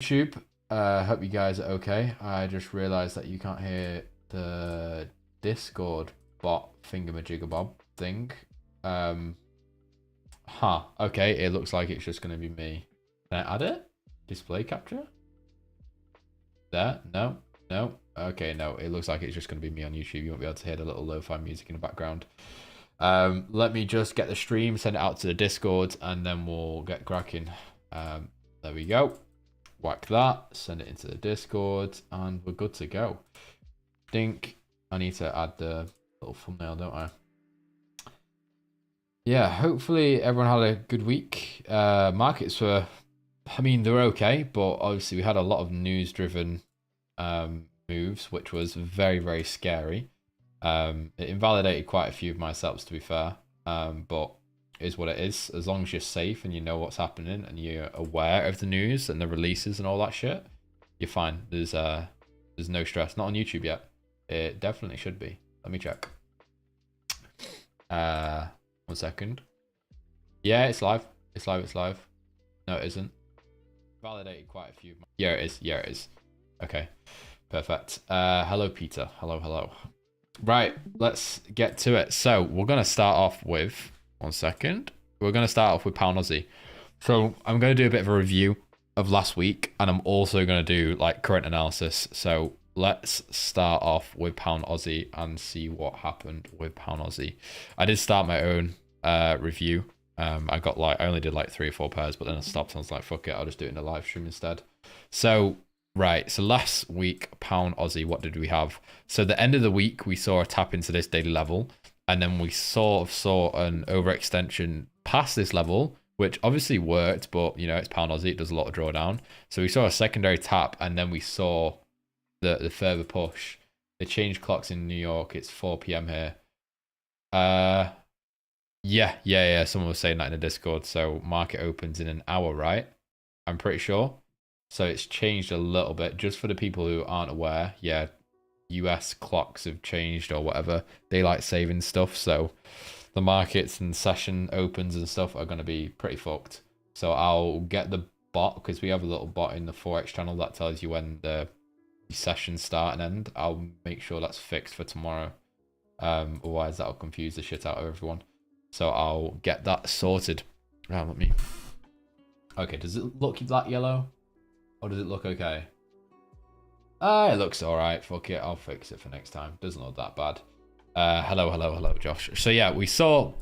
YouTube. Hope you guys are okay. I just realized that you can't hear the Discord bot thingamajiggabob thing. Okay, it looks like it's just going to be me. Can I add it? Display capture? There? No? No? Okay, no. It looks like it's just going to be me on YouTube. You won't be able to hear the little lo-fi music in the background. Let me just get the stream, send it out to the Discord, and then we'll get cracking. There we go. Whack that, send it into the Discord, and we're good to go. Think I need to add the little thumbnail, don't I? Yeah, hopefully everyone had a good week. Markets were, I mean, they're okay, but obviously we had a lot of news-driven moves, which was very, very scary. It invalidated quite a few of my setups, to be fair, but it is what it is. As long as you're safe and you know what's happening and you're aware of the news and the releases and all that shit, you're fine. There's no stress. Not on YouTube yet. It definitely should be. Let me check. 1 second. Yeah, it's live. It's live. It's live. No, it isn't. Validated quite a few. Yeah, it is. Yeah, it is. Okay, perfect. Hello, Peter. Hello, hello. Right, let's get to it. So we're gonna start off with 1 second. We're gonna start off with Pound Aussie. So I'm gonna do a bit of a review of last week, and I'm also gonna do like current analysis. So let's start off with Pound Aussie and see what happened with Pound Aussie. I did start my own review. I got I only did like 3 or 4 pairs, but then I stopped. I was like, fuck it, I'll just do it in the live stream instead. So right, so last week, Pound Aussie, what did we have? So the end of the week, we saw a tap into this daily level, and then we sort of saw an overextension past this level, which obviously worked, but, you know, it's Pound Aussie, it does a lot of drawdown. So we saw a secondary tap, and then we saw the further push. They changed clocks in New York, it's 4 p.m. here. Yeah, someone was saying that in the Discord, so market opens in an hour, right? I'm pretty sure. So it's changed a little bit. Just for the people who aren't aware, yeah, US clocks have changed or whatever. Daylight saving stuff. So the markets and session opens and stuff are going to be pretty fucked. So I'll get the bot, because we have a little bot in the Forex channel that tells you when the sessions start and end. I'll make sure that's fixed for tomorrow. Otherwise that'll confuse the shit out of everyone. So I'll get that sorted. Okay, does it look that yellow? Or does it look okay? It looks alright. Fuck it, I'll fix it for next time. Doesn't look that bad. Hello, Josh. So yeah, we saw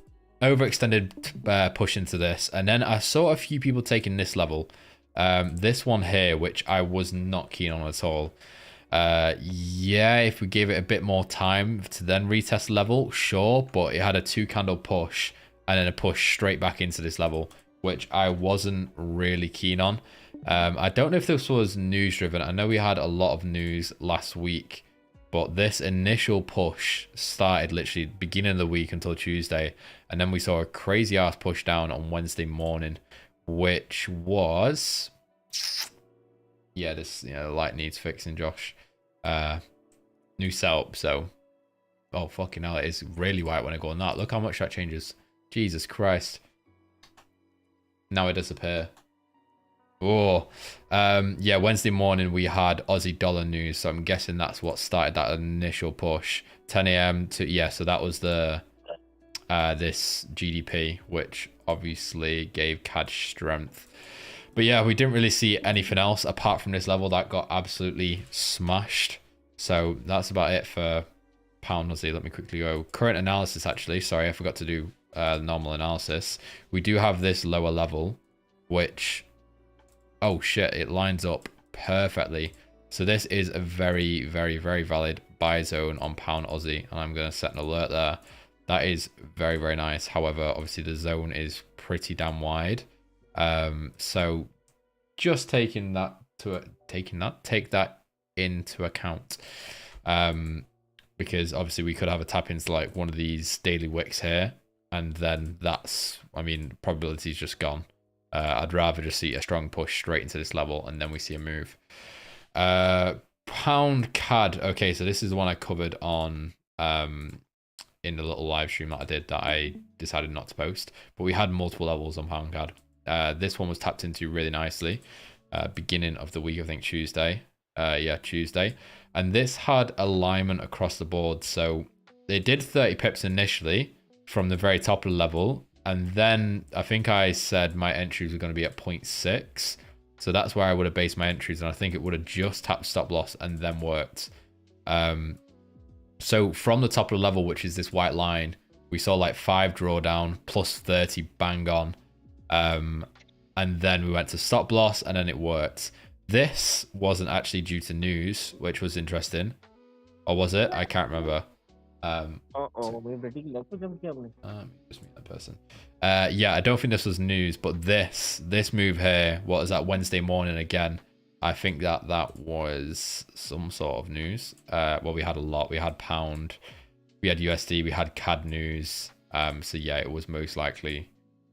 overextended push into this, and then I saw a few people taking this level. This one here, which I was not keen on at all. Yeah, if we gave it a bit more time to then retest the level, sure, but it had a 2-candle push and then a push straight back into this level, which I wasn't really keen on. I don't know if this was news driven. I know we had a lot of news last week, but this initial push started literally beginning of the week until Tuesday, and then we saw a crazy ass push down on Wednesday morning, which was, yeah, this, you know, the light needs fixing, Josh. New setup, so, oh fucking hell, it is really white when I go on that. Look how much that changes. Jesus Christ. Now it disappear. Oh, yeah, Wednesday morning we had Aussie dollar news, so I'm guessing that's what started that initial push. 10 a.m. to, yeah, so that was the this GDP, which obviously gave CAD strength. But yeah, we didn't really see anything else apart from this level that got absolutely smashed. So that's about it for Pound Aussie. Let me quickly go current analysis. Actually, sorry, I forgot to do normal analysis. We do have this lower level, which, oh shit, it lines up perfectly. So this is a very, very, very valid buy zone on Pound Aussie, and I'm going to set an alert there. That is very, very nice. However, obviously the zone is pretty damn wide. So just take that into account. Because obviously we could have a tap into like one of these daily wicks here, and then that's, I mean, probability is just gone. I'd rather just see a strong push straight into this level and then we see a move. Pound CAD. Okay, so this is the one I covered on in the little live stream that I did that I decided not to post. But we had multiple levels on Pound CAD. This one was tapped into really nicely. beginning of the week, I think Tuesday. Yeah, Tuesday. And this had alignment across the board. So they did 30 pips initially from the very top of the level. And then I think I said my entries were going to be at 0.6. So that's where I would have based my entries. And I think it would have just tapped stop loss and then worked. So from the top of the level, which is this white line, we saw like 5 drawdown plus 30 bang on. And then we went to stop loss and then it worked. This wasn't actually due to news, which was interesting. Or was it? I can't remember. Just meet that person. Yeah, I don't think this was news, but this move here, what was that, Wednesday morning again? I think that was some sort of news. Well, we had a lot. We had pound, we had USD, we had CAD news. So yeah, it was most likely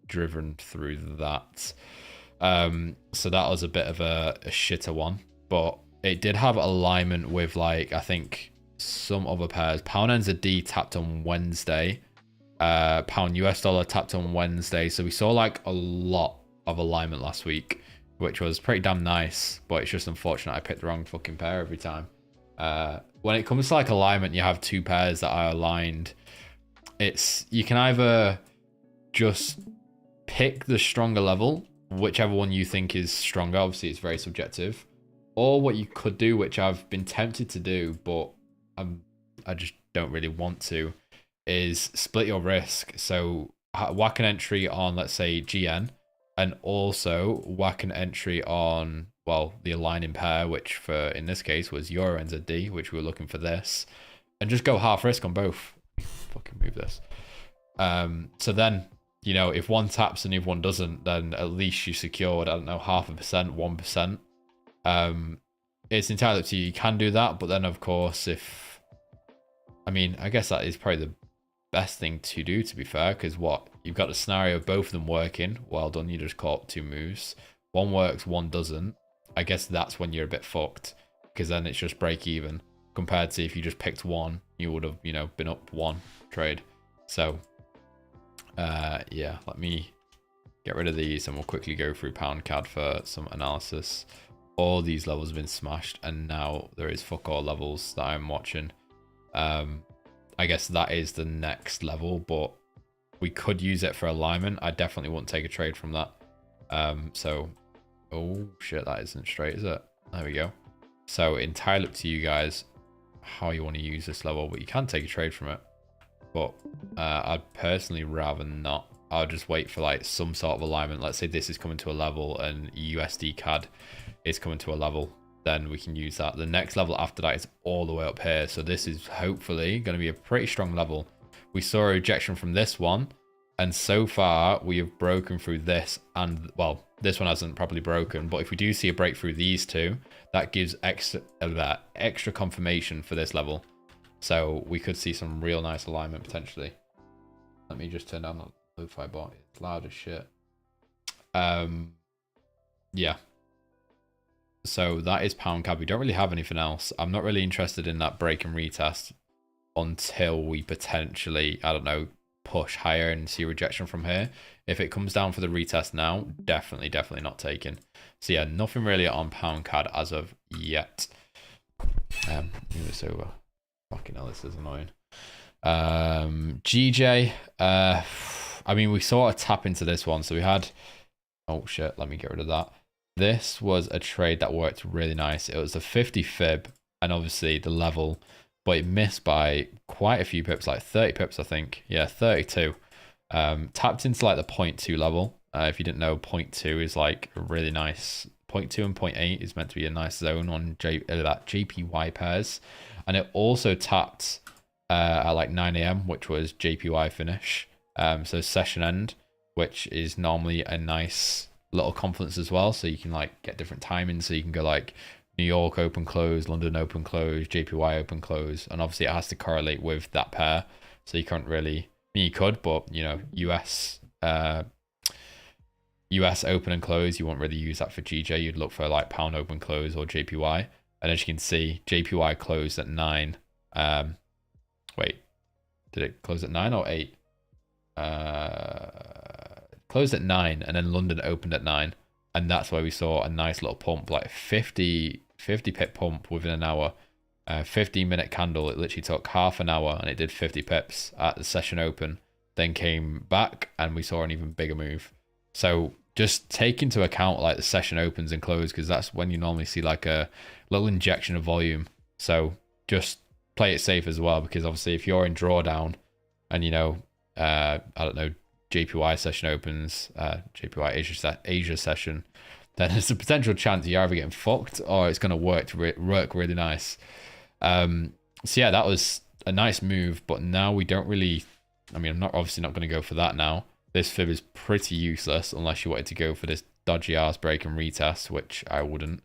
driven through that. So that was a bit of a shitter one, but it did have alignment with, like, I think some other pairs. Pound NZD tapped on Wednesday. Pound US dollar tapped on Wednesday. So we saw like a lot of alignment last week, which was pretty damn nice, but it's just unfortunate I picked the wrong fucking pair every time. When it comes to like alignment, you have 2 pairs that are aligned. You can either just pick the stronger level, whichever one you think is stronger. Obviously it's very subjective. Or what you could do, which I've been tempted to do, but I just don't really want to, is split your risk. So whack an entry on, let's say, GN, and also whack an entry on, well, the aligning pair, which for in this case was Euro NZD, which we were looking for this, and just go half risk on both. Fucking move this. So then, you know, if one taps and if one doesn't, then at least you secured, I don't know, 0.5%, 1%. It's entirely up to you. You can do that, but then of course, I guess that is probably the best thing to do, to be fair, because you've got the scenario of both of them working. Well done, you just caught 2 moves. One works, one doesn't. I guess that's when you're a bit fucked, because then it's just break even, compared to if you just picked one, you would have, you know, been up 1 trade. So yeah, let me get rid of these and we'll quickly go through pound CAD for some analysis. All these levels have been smashed, and now there is fuck all levels that I'm watching. I guess that is the next level, but we could use it for alignment. I definitely wouldn't take a trade from that. So, oh shit, that isn't straight, is it? There we go. So entirely up to you guys how you want to use this level, but you can take a trade from it. But I'd personally rather not. I'll just wait for like some sort of alignment. Let's say this is coming to a level and USD CAD is coming to a level, then we can use that. The next level after that is all the way up here. So this is hopefully going to be a pretty strong level. We saw a rejection from this one, and so far we have broken through this, and well, this one hasn't properly broken, but if we do see a break through these two, that gives extra confirmation for this level. So we could see some real nice alignment potentially. Let me just turn down the lo-fi bot. It's loud as shit. Yeah. So that is pound CAD. We don't really have anything else. I'm not really interested in that break and retest until we potentially, I don't know, push higher and see rejection from here. If it comes down for the retest now, definitely not taking. So yeah, nothing really on pound CAD as of yet. Move this over. Fucking hell, this is annoying. GJ, I mean, we saw a tap into this one. So we had, oh shit, let me get rid of that. This was a trade that worked really nice. It was a 50 fib and obviously the level, but it missed by quite a few pips, like 30 pips, I think. Yeah, 32. Tapped into like the 0.2 level. If you didn't know, 0.2 is like a really nice, 0.2 and 0.8 is meant to be a nice zone on that JPY pairs. And it also tapped at like 9 AM, which was JPY finish. So session end, which is normally a nice little confluence as well, so you can like get different timings, so you can go like New York open close, London open close, JPY open close, and obviously it has to correlate with that pair, so you can't really, I mean, you could, but you know, US open and close, you won't really use that for GJ. You'd look for like pound open close or JPY, and as you can see, JPY closed at 9. Wait, did it close at 9 or 8? Closed at 9, and then London opened at 9. And that's why we saw a nice little pump, like 50 pip pump within an hour. 15-minute candle, it literally took half an hour and it did 50 pips at the session open, then came back and we saw an even bigger move. So just take into account like the session opens and close, because that's when you normally see like a little injection of volume. So just play it safe as well, because obviously if you're in drawdown and, you know, I don't know, JPY session opens, JPY Asia session, then there's a potential chance you're either getting fucked or it's going to work really nice. So yeah, that was a nice move, but now we don't really, I mean, I'm obviously not going to go for that now. This fib is pretty useless unless you wanted to go for this dodgy ass break and retest, which I wouldn't.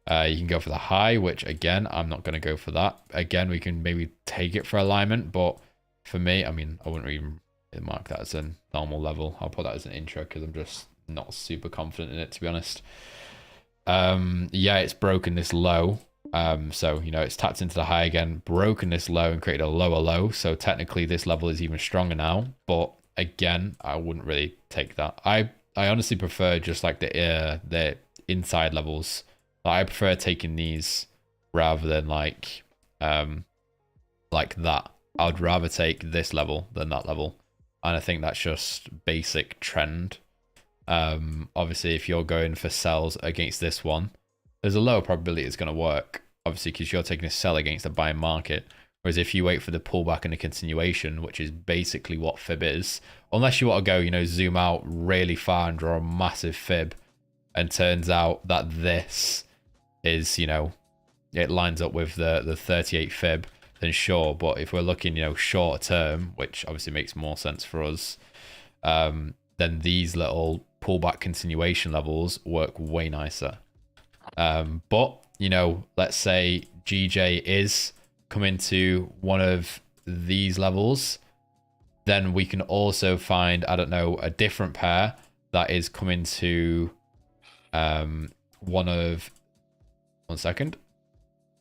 You can go for the high, which again, I'm not going to go for that. Again, we can maybe take it for alignment, but for me, I mean, I wouldn't even mark that as a normal level. I'll put that as an intro because I'm just not super confident in it, to be honest. Yeah, it's broken this low. So, you know, it's tapped into the high again, broken this low and created a lower low. So technically this level is even stronger now. But again, I wouldn't really take that. I honestly prefer just like the inside levels. I prefer taking these rather than like that. I would rather take this level than that level. And I think that's just basic trend. Obviously, if you're going for sells against this one, there's a lower probability it's going to work, obviously, because you're taking a sell against a buy market. Whereas if you wait for the pullback and the continuation, which is basically what fib is, unless you want to go, you know, zoom out really far and draw a massive fib, and turns out that this is, you know, it lines up with the 38 fib, then sure. But if we're looking, you know, short term, which obviously makes more sense for us, then these little pullback continuation levels work way nicer. But, you know, let's say GJ is coming to one of these levels, then we can also find, I don't know, a different pair that is coming to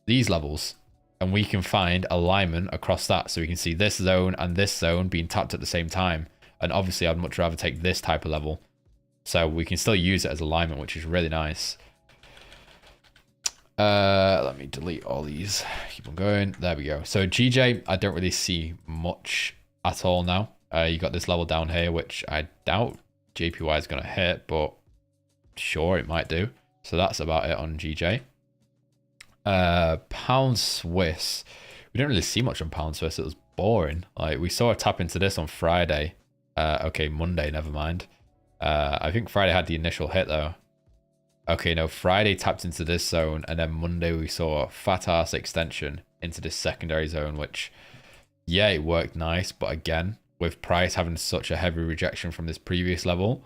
these levels, and we can find alignment across that. So we can see this zone and this zone being tapped at the same time. And obviously I'd much rather take this type of level. So we can still use it as alignment, which is really nice. Let me delete all these. Keep on going. There we go. So GJ, I don't really see much at all now. You got this level down here, which I doubt JPY is going to hit, but sure, it might do. So that's about it on GJ. Pound Swiss. We didn't really see much on Pound Swiss. It was boring. Like, we saw a tap into this on Friday. Okay, Monday, never mind. I think Friday had the initial hit though. Okay, no, Friday tapped into this zone, and then Monday we saw a fat ass extension into this secondary zone, which, yeah, it worked nice. But again, with price having such a heavy rejection from this previous level,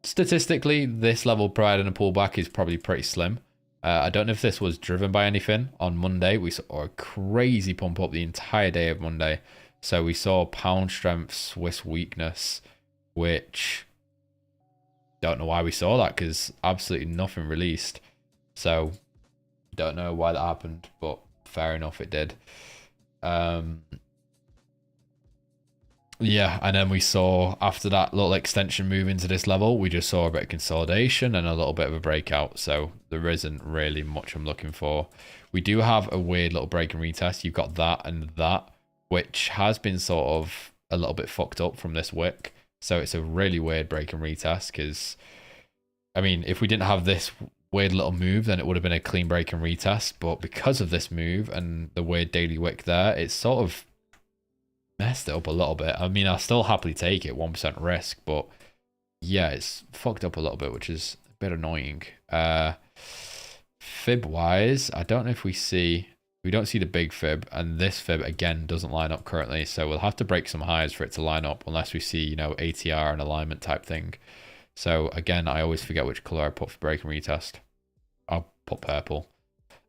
statistically, this level prior to a pullback is probably pretty slim. I don't know if this was driven by anything. On Monday, we saw a crazy pump up the entire day of Monday. So we saw pound strength, Swiss weakness, which don't know why we saw that, because absolutely nothing released. So don't know why that happened, but fair enough, it did. Yeah, and then we saw after that little extension move into this level, we just saw a bit of consolidation and a little bit of a breakout. So there isn't really much I'm looking for. We do have a weird little break and retest. You've got that and that, which has been sort of a little bit fucked up from this wick. So it's a really weird break and retest, because, I mean, if we didn't have this weird little move, then it would have been a clean break and retest. But because of this move and the weird daily wick there, it's sort of messed it up a little bit. I mean, I'll still happily take it, 1% risk, but yeah, it's fucked up a little bit, which is a bit annoying. Fib wise, I don't know if we don't see the big fib, and this fib again doesn't line up currently, so we'll have to break some highs for it to line up, unless we see, you know, ATR and alignment type thing. So again, I always forget which color I put for break and retest. I'll put purple.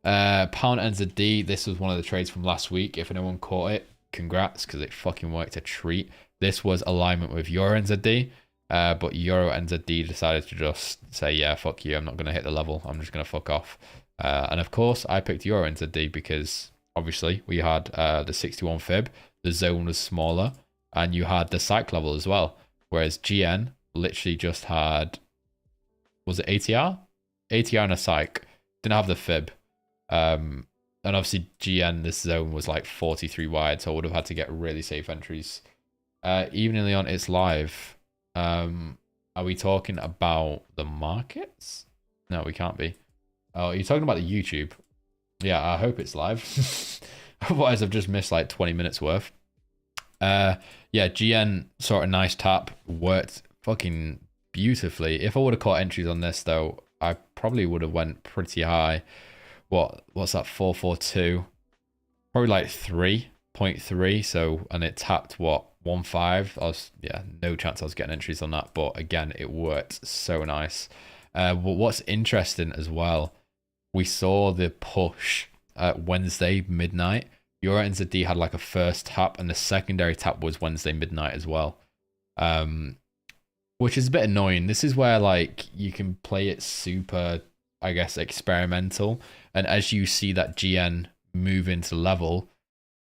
Pound NZD, this was one of the trades from last week. If anyone caught it, congrats, because it fucking worked a treat. This was alignment with Euro NZD, but Euro NZD decided to just say, yeah, fuck you, I'm not going to hit the level, I'm just going to fuck off. And of course, I picked Euro NZD because obviously we had the 61 fib, the zone was smaller, and you had the psych level as well. Whereas GN literally just had was it ATR? ATR and a psych. Didn't have the fib. And obviously GN, this zone was like 43 wide, so I would have had to get really safe entries. Evenly on it's live. Are we talking about the markets? No, we can't be. Oh, you're talking about the YouTube. Yeah, I hope it's live. Otherwise, I've just missed like 20 minutes worth. Yeah, GN sort of nice tap, worked fucking beautifully. If I would have caught entries on this though, I probably would have went pretty high. What's that? 442, probably like 3.3. So, and it tapped what, 1.5. Yeah, no chance I was getting entries on that. But again, it worked so nice. But what's interesting as well, we saw the push Wednesday midnight. Euro NZD had like a first tap, and the secondary tap was Wednesday midnight as well, which is a bit annoying. This is where like you can play it super, I guess, experimental, and as you see that GN move into level,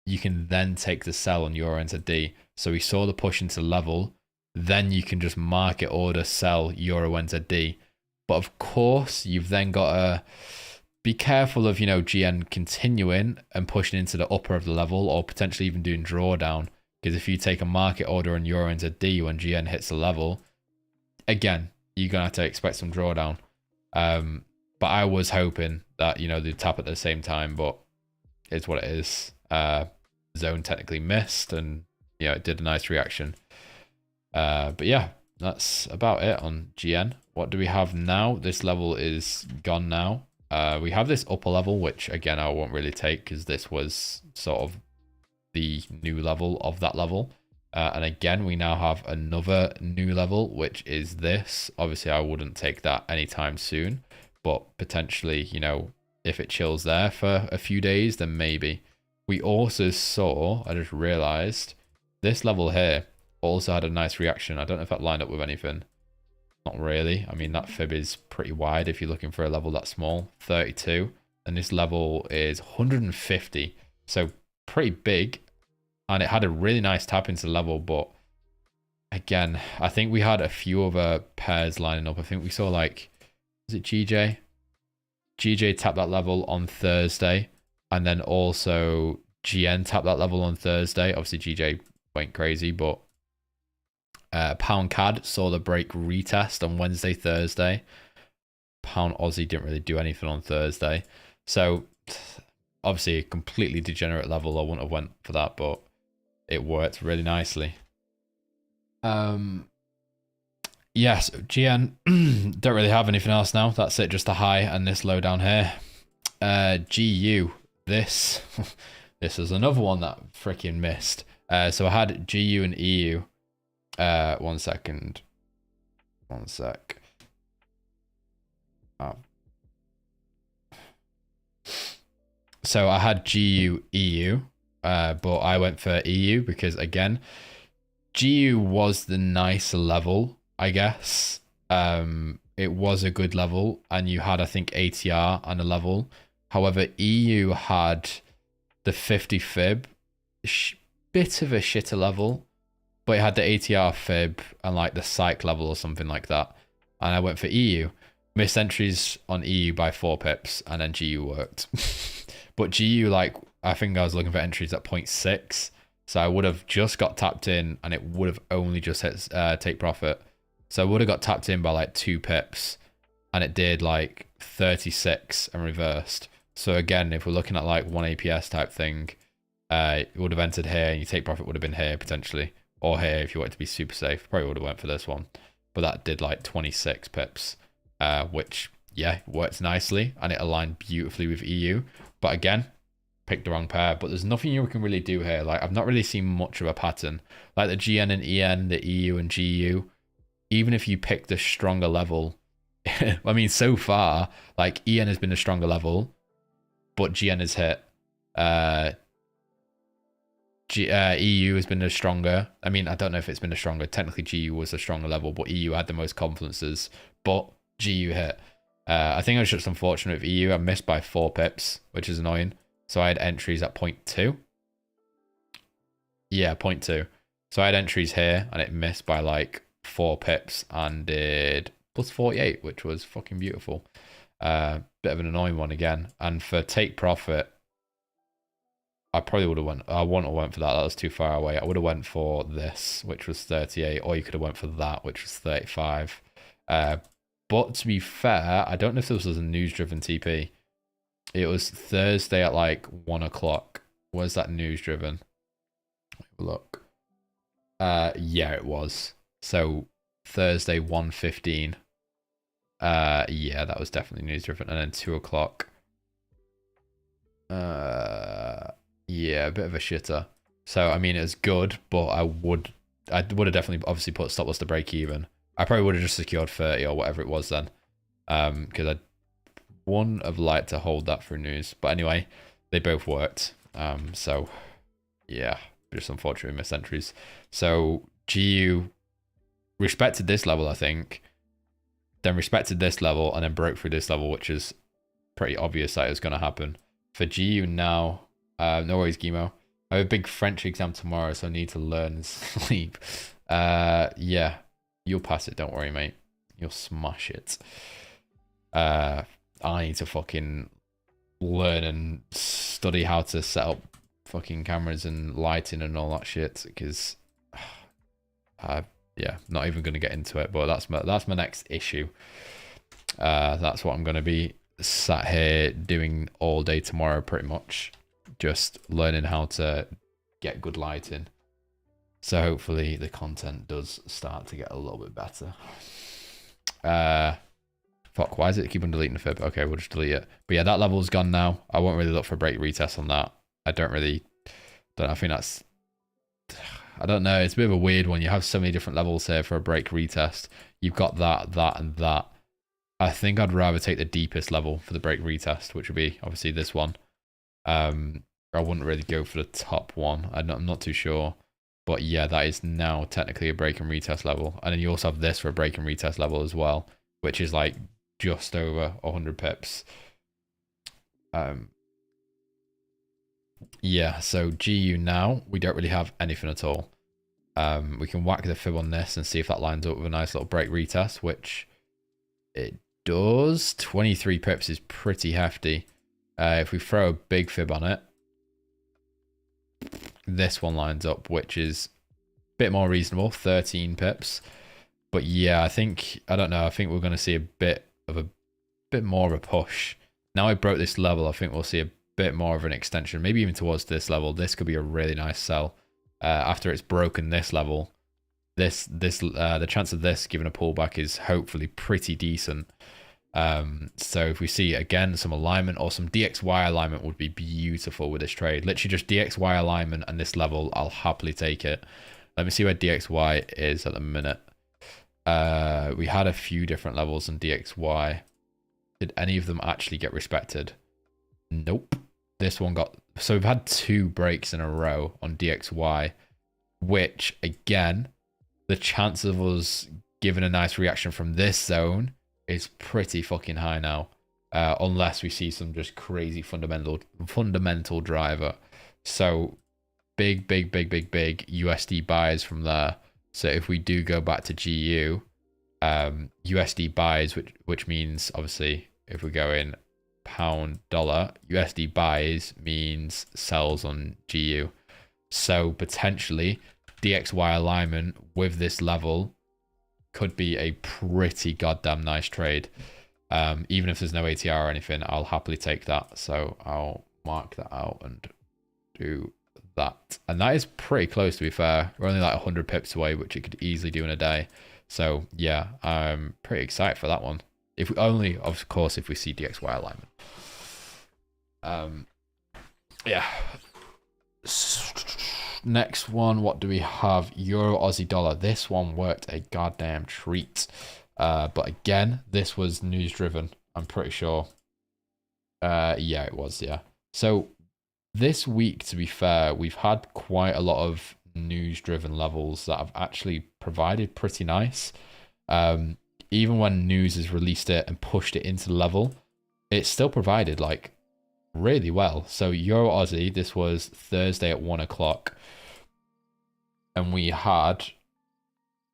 you can then take the sell on Euro NZD. So we saw the push into level, then you can just market order sell Euro NZD. But of course, you've then got to be careful of, GN continuing and pushing into the upper of the level, or potentially even doing drawdown. Because if you take a market order on Euro NZD when GN hits the level, again, you're going to have to expect some drawdown. But I was hoping that, they'd tap at the same time, but it's what it is. Zone technically missed, and, it did a nice reaction. But yeah, that's about it on GN. What do we have now? This level is gone now. We have this upper level, which again, I won't really take because this was sort of the new level of that level. And again, we now have another new level, which is this. Obviously, I wouldn't take that anytime soon, but potentially, if it chills there for a few days, then maybe. We also saw, I just realized, this level here also had a nice reaction. I don't know if that lined up with anything. Not really. I mean, that fib is pretty wide if you're looking for a level that small, 32. And this level is 150. So pretty big. And it had a really nice tap into the level. But again, I think we had a few other pairs lining up. I think we saw like, was it GJ? GJ tapped that level on Thursday. And then also GN tapped that level on Thursday. Obviously, GJ went crazy, but Pound CAD saw the break retest on Wednesday, Thursday. Pound Aussie didn't really do anything on Thursday. So obviously a completely degenerate level. I wouldn't have went for that, but it worked really nicely. Yes, GN don't really have anything else now. That's it, just a high and this low down here. GU, this is another one that freaking missed. So I had GU and EU. 1 second. 1 sec. So I had GU, EU, but I went for EU because, again, GU was the nicer level, I guess. It was a good level, and you had, I think, ATR on a level. However, EU had the 50 fib, bit of a shitter level. But it had the ATR fib and like the psych level or something like that. And I went for EU. Missed entries on EU by 4 pips, and then GU worked. But GU, like, I think I was looking for entries at 0.6. So I would have just got tapped in, and it would have only just hit take profit. So I would have got tapped in by like 2 pips, and it did like 36 and reversed. So again, if we're looking at like 1 APS type thing, it would have entered here, and your take profit would have been here potentially. Or here, if you want to be super safe, probably would have went for this one. But that did like 26 pips, which, yeah, worked nicely. And it aligned beautifully with EU. But again, picked the wrong pair. But there's nothing you can really do here. Like, I've not really seen much of a pattern. Like the GN and EN, the EU and GU, even if you pick the stronger level, I mean, so far, like, EN has been a stronger level, but GN has hit. EU has been a stronger. I mean, I don't know if it's been a stronger. Technically, GU was a stronger level, but EU had the most confidences. But GU hit. I think I was just unfortunate with EU. I missed by 4 pips, which is annoying. So I had entries at 0.2. Yeah, 0.2. So I had entries here, and it missed by like 4 pips and did plus 48, which was fucking beautiful. Bit of an annoying one again. And for take profit, I probably would have went. I wouldn't have went for that. That was too far away. I would have went for this, which was 38, or you could have went for that, which was 35. But to be fair, I don't know if this was a news-driven TP. It was Thursday at like 1 o'clock. Was that news-driven? Look. Yeah, it was. So Thursday 1:15. Yeah, that was definitely news-driven. And then 2 o'clock. Yeah, a bit of a shitter. So I mean, it's good, but I would have definitely obviously put stop loss to break even. I probably would have just secured 30 or whatever it was then, because I wouldn't have liked to hold that for news. But anyway, they both worked. So yeah, just unfortunately missed entries. So GU respected this level, I think, then respected this level, and then broke through this level, which is pretty obvious that is going to happen. For GU now, no worries, Gimo. I have a big French exam tomorrow, so I need to learn and sleep. Yeah, you'll pass it, don't worry, mate. You'll smash it. I need to fucking learn and study how to set up fucking cameras and lighting and all that shit, because yeah, not even going to get into it, but that's my next issue. That's what I'm going to be sat here doing all day tomorrow, pretty much, just learning how to get good lighting. So hopefully the content does start to get a little bit better. Fuck, why does it keep on deleting the fib? Okay, we'll just delete it. But yeah, that level's gone now. I won't really look for a break retest on that. I don't know. I think that's, I don't know. It's a bit of a weird one. You have so many different levels here for a break retest. You've got that, and that. I think I'd rather take the deepest level for the break retest, which would be obviously this one. I wouldn't really go for the top one. I'm not too sure. But yeah, that is now technically a break and retest level. And then you also have this for a break and retest level as well, which is like just over 100 pips. Yeah, so GU now, we don't really have anything at all. We can whack the fib on this and see if that lines up with a nice little break retest, which it does. 23 pips is pretty hefty. If we throw a big fib on it, this one lines up, which is a bit more reasonable, 13 pips. But yeah, I don't know, I think we're going to see a bit more of a push. Now I broke this level, I think we'll see a bit more of an extension, maybe even towards this level. This could be a really nice sell. After it's broken this level, the chance of this giving a pullback is hopefully pretty decent. So if we see again some alignment or some DXY alignment would be beautiful with this trade. Literally just DXY alignment and this level, I'll happily take it. Let me see where DXY is at the minute. We had a few different levels in DXY. Did any of them actually get respected? Nope. This one got, so we've had 2 breaks in a row on DXY, which again, the chance of us giving a nice reaction from this zone is pretty fucking high now, unless we see some just crazy fundamental driver. So big USD buys from there. So if we do go back to GU, USD buys, which means obviously if we go in pound dollar, USD buys means sells on GU. So potentially DXY alignment with this level could be a pretty goddamn nice trade. Even if there's no ATR or anything, I'll happily take that. So I'll mark that out and do that. And that is pretty close, to be fair. We're only like 100 pips away, which it could easily do in a day. So yeah, I'm pretty excited for that one. If we only, of course, if we see DXY alignment. Yeah. Next one, what do we have? Euro Aussie dollar. This one worked a goddamn treat. But again, this was news driven, I'm pretty sure. Yeah, it was, yeah. So this week, to be fair, we've had quite a lot of news driven levels that have actually provided pretty nice. Even when news has released it and pushed it into the level, it still provided like really well. So Euro Aussie, this was Thursday at 1 o'clock. And we had,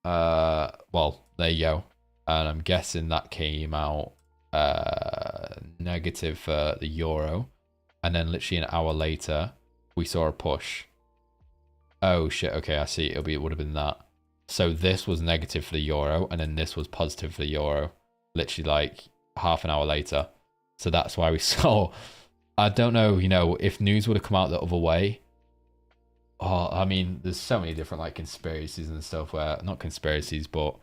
well, there you go. And I'm guessing that came out negative for the euro. And then literally an hour later, we saw a push. Oh shit, okay, I see. It would have been that. So this was negative for the euro, and then this was positive for the euro. Literally like half an hour later. So that's why we saw... I don't know, you know, if news would have come out the other way. Oh, I mean, there's so many different like conspiracies and stuff where... Not conspiracies, but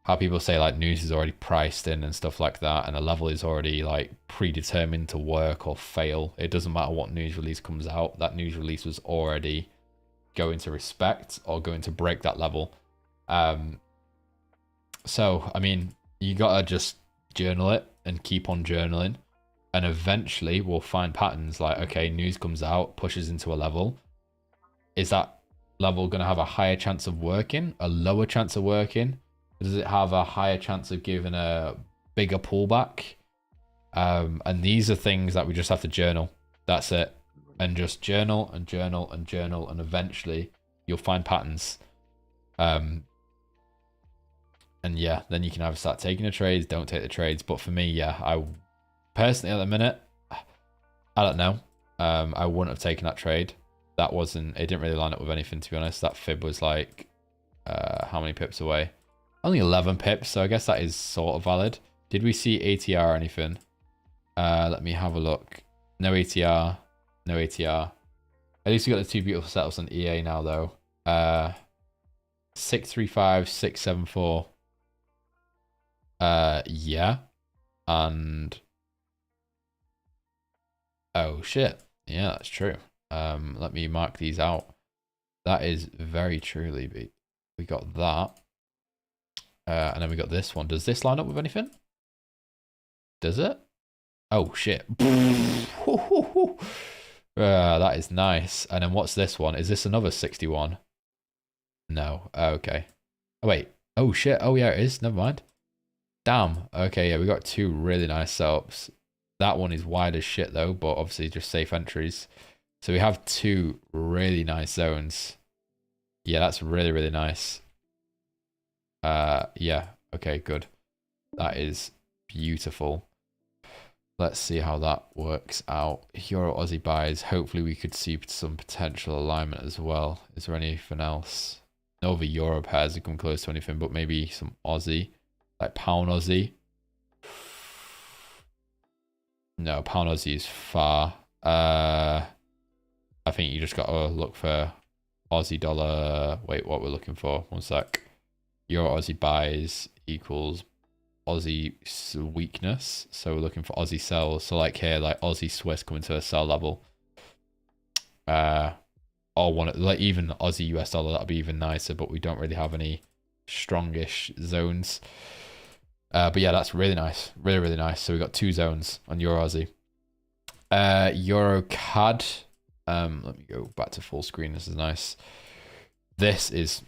how people say like news is already priced in and stuff like that, and a level is already like predetermined to work or fail. It doesn't matter what news release comes out. That news release was already going to respect or going to break that level. So, I mean, you gotta just journal it and keep on journaling. And eventually we'll find patterns like, okay, news comes out, pushes into a level. Is that level going to have a higher chance of working, a lower chance of working? Does it have a higher chance of giving a bigger pullback? And these are things that we just have to journal. That's it. And just journal and journal and journal. And eventually you'll find patterns. And yeah, then you can either start taking the trades, don't take the trades. But for me, yeah, I personally at the minute, I don't know. I wouldn't have taken that trade. That wasn't, it didn't really line up with anything, to be honest. That fib was like, how many pips away? Only 11 pips, so I guess that is sort of valid. Did we see ATR or anything? Let me have a look. No ATR. No ATR. At least we got the two beautiful setups on EA now, though. 635, 674. Yeah. And... oh, shit. Yeah, that's true. Let me mark these out. That is very truly... we got that. And then we got this one. Does this line up with anything? Does it? Oh, shit. That is nice. And then what's this one? Is this another 61? No. Okay. Oh, wait. Oh, shit. Oh, yeah, it is. Never mind. Damn. Okay, yeah, we got two really nice setups. That one is wide as shit, though, but obviously just safe entries. So we have two really nice zones. Yeah, that's really, really nice. Yeah, okay, good. That is beautiful. Let's see how that works out. Euro Aussie buys. Hopefully we could see some potential alignment as well. Is there anything else? No other Euro pairs that come close to anything, but maybe some Aussie. Like pound Aussie. No, pound Aussie is far. I think you just gotta look for Aussie dollar. Wait, what we're looking for? One sec. Euro Aussie buys equals Aussie weakness. So we're looking for Aussie sells. So like here, like Aussie Swiss coming to a sell level. Or one like even Aussie US dollar, that'd be even nicer, but we don't really have any strongish zones. But yeah, that's really nice. Really, really nice. So we got two zones on Euro Aussie. Euro CAD. Let me go back to full screen. This is nice. This is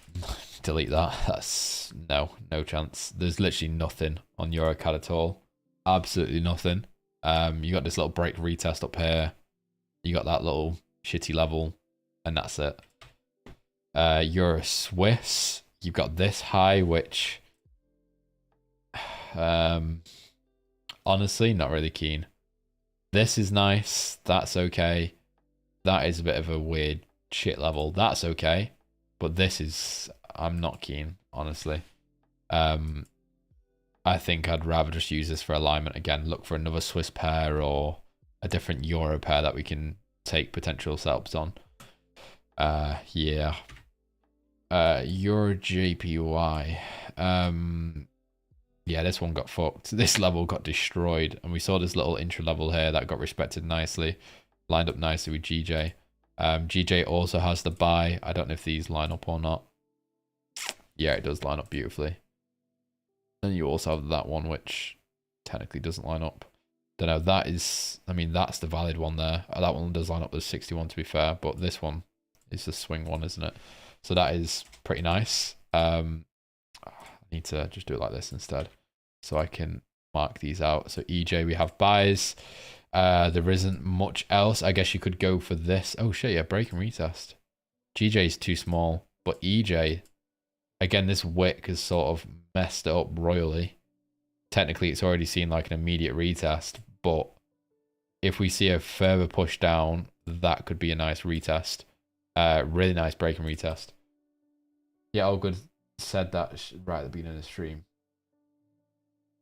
delete that. That's no chance. There's literally nothing on Euro CAD at all. Absolutely nothing. You got this little break retest up here. You got that little shitty level, and that's it. Euro Swiss. You've got this high, which honestly, not really keen. This is nice. That's okay. That is a bit of a weird shit level. That's okay. But this is... I'm not keen, honestly. I think I'd rather just use this for alignment again. Look for another Swiss pair or a different Euro pair that we can take potential setups on. Yeah. Euro JPY. Yeah, this one got fucked. This level got destroyed. And we saw this little intro level here that got respected nicely. Lined up nicely with GJ. GJ also has the buy. I don't know if these line up or not. Yeah, it does line up beautifully. Then you also have that one, which technically doesn't line up. Don't know. That is, I mean, that's the valid one there. That one does line up with 61 to be fair, but this one is the swing one, isn't it? So that is pretty nice. I need to just do it like this instead, so I can mark these out. So EJ, we have buys. There isn't much else. I guess you could go for this. Oh shit, yeah, break and retest. GJ is too small, but EJ, again, this wick has sort of messed it up royally. technically it's already seen like an immediate retest, but if we see a further push down, that could be a nice retest. Really nice break and retest. Yeah, all good. Said that right at the beginning of the stream.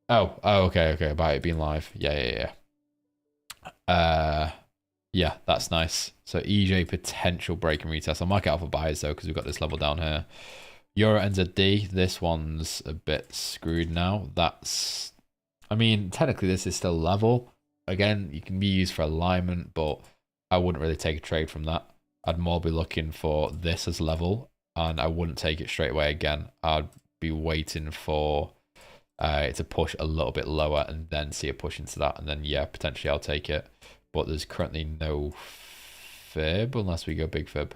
Oh, okay, about it being live. Yeah. Yeah, that's nice. So EJ potential break and retest. I'll mark it out for buyers though, because we've got this level down here. Euro NZD, this one's a bit screwed now. That's, I mean, technically this is still level. Again, you can be used for alignment, but I wouldn't really take a trade from that. I'd more be looking for this as level, and I wouldn't take it straight away again. I'd be waiting for it to push a little bit lower and then see a push into that, and then yeah, potentially I'll take it. But there's currently no fib unless we go big fib.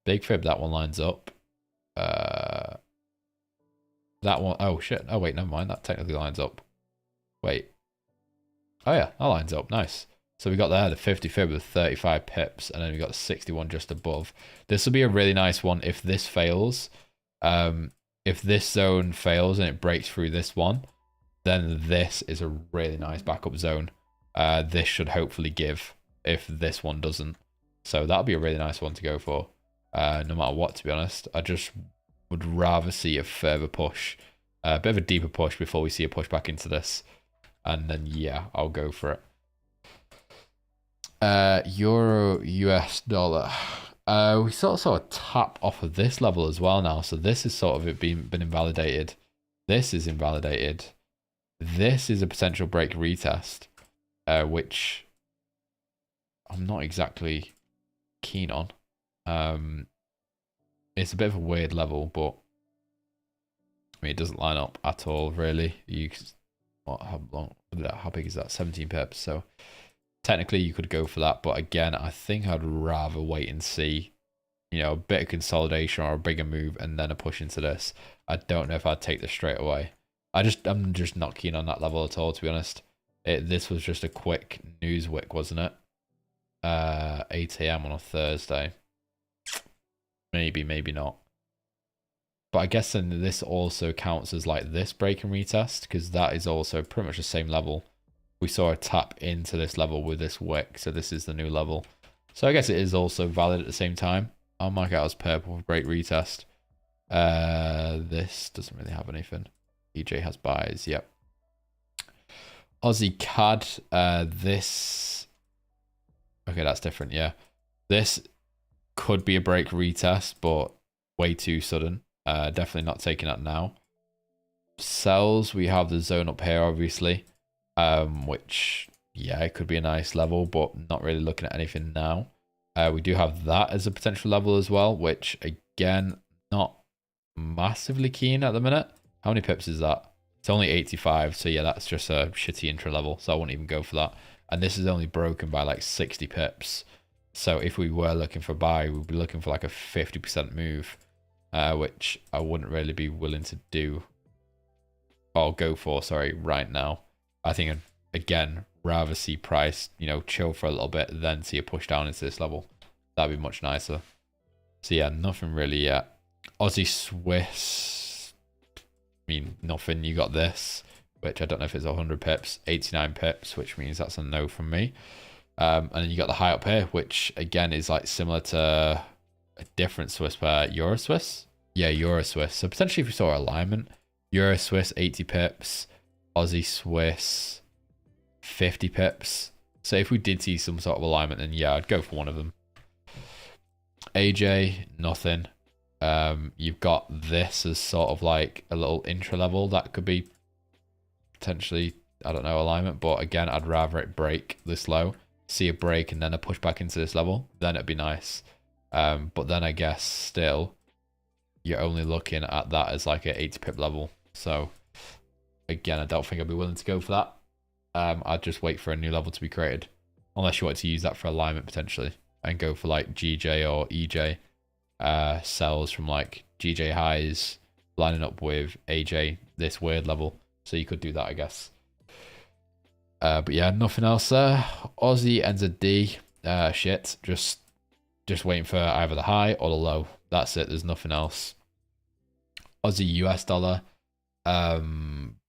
Big fib, that one lines up. That one, oh shit, oh wait, never mind, that technically lines up. Wait. Oh yeah, that lines up, nice. So we got there the 50 fib with 35 pips, and then we got the 61 just above. This will be a really nice one if this fails. If this zone fails and it breaks through this one, then this is a really nice backup zone. This should hopefully give if this one doesn't. So that'll be a really nice one to go for, no matter what, to be honest. I just would rather see a further push, a bit of a deeper push before we see a push back into this. And then, yeah, I'll go for it. Euro, US dollar. We sort of saw a tap off of this level as well now. So this is sort of it been invalidated. This is invalidated. This is a potential break retest, which I'm not exactly keen on. It's a bit of a weird level, but I mean, it doesn't line up at all, really. How big is that? 17 pips. So technically you could go for that, but again, I think I'd rather wait and see, you know, a bit of consolidation or a bigger move and then a push into this. I don't know if I'd take this straight away. I'm just not keen on that level at all, to be honest. This was just a quick news wick, wasn't it? 8 AM on a Thursday. Maybe not. But I guess then this also counts as like this break and retest, because that is also pretty much the same level. We saw a tap into this level with this wick, so this is the new level. So I guess it is also valid at the same time. I'll mark it out as purple for break retest. This doesn't really have anything. EJ has buys, yep. Aussie CAD, this... Okay, that's different, yeah. This could be a break retest, but way too sudden. Definitely not taking that now. Sells, we have the zone up here, obviously. Which, yeah, it could be a nice level, but not really looking at anything now. We do have that as a potential level as well, which, again, not massively keen at the minute. How many pips is that? It's only 85, so yeah, that's just a shitty intro level, so I won't even go for that. And this is only broken by like 60 pips. So if we were looking for buy, we'd be looking for like a 50% move, which I wouldn't really be willing to do. Or go for, sorry, right now. I think I'd, again, rather see price, you know, chill for a little bit, then see a push down into this level. That'd be much nicer. So yeah, nothing really yet. Aussie Swiss, I mean, nothing. You got this, which I don't know if it's 100 pips, 89 pips, which means that's a no from me. And then you got the high up here, which again is like similar to a different Swiss pair, Euro Swiss. Yeah, Euro Swiss. So potentially if we saw alignment, Euro Swiss 80 pips, Aussie Swiss 50 pips. So if we did see some sort of alignment, then yeah, I'd go for one of them. AJ, nothing. You've got this as sort of like a little intro level that could be potentially, I don't know, alignment, but again, I'd rather it break this low, see a break and then a push back into this level, then it'd be nice. But then I guess still you're only looking at that as like a 80 pip level. So again, I don't think I'd be willing to go for that. I'd just wait for a new level to be created, unless you want to use that for alignment potentially and go for like GJ or EJ sells from like GJ highs lining up with AJ this weird level. So you could do that, I guess. But yeah, nothing else there. Aussie NZD, shit. Just waiting for either the high or the low. That's it. There's nothing else. Aussie US dollar.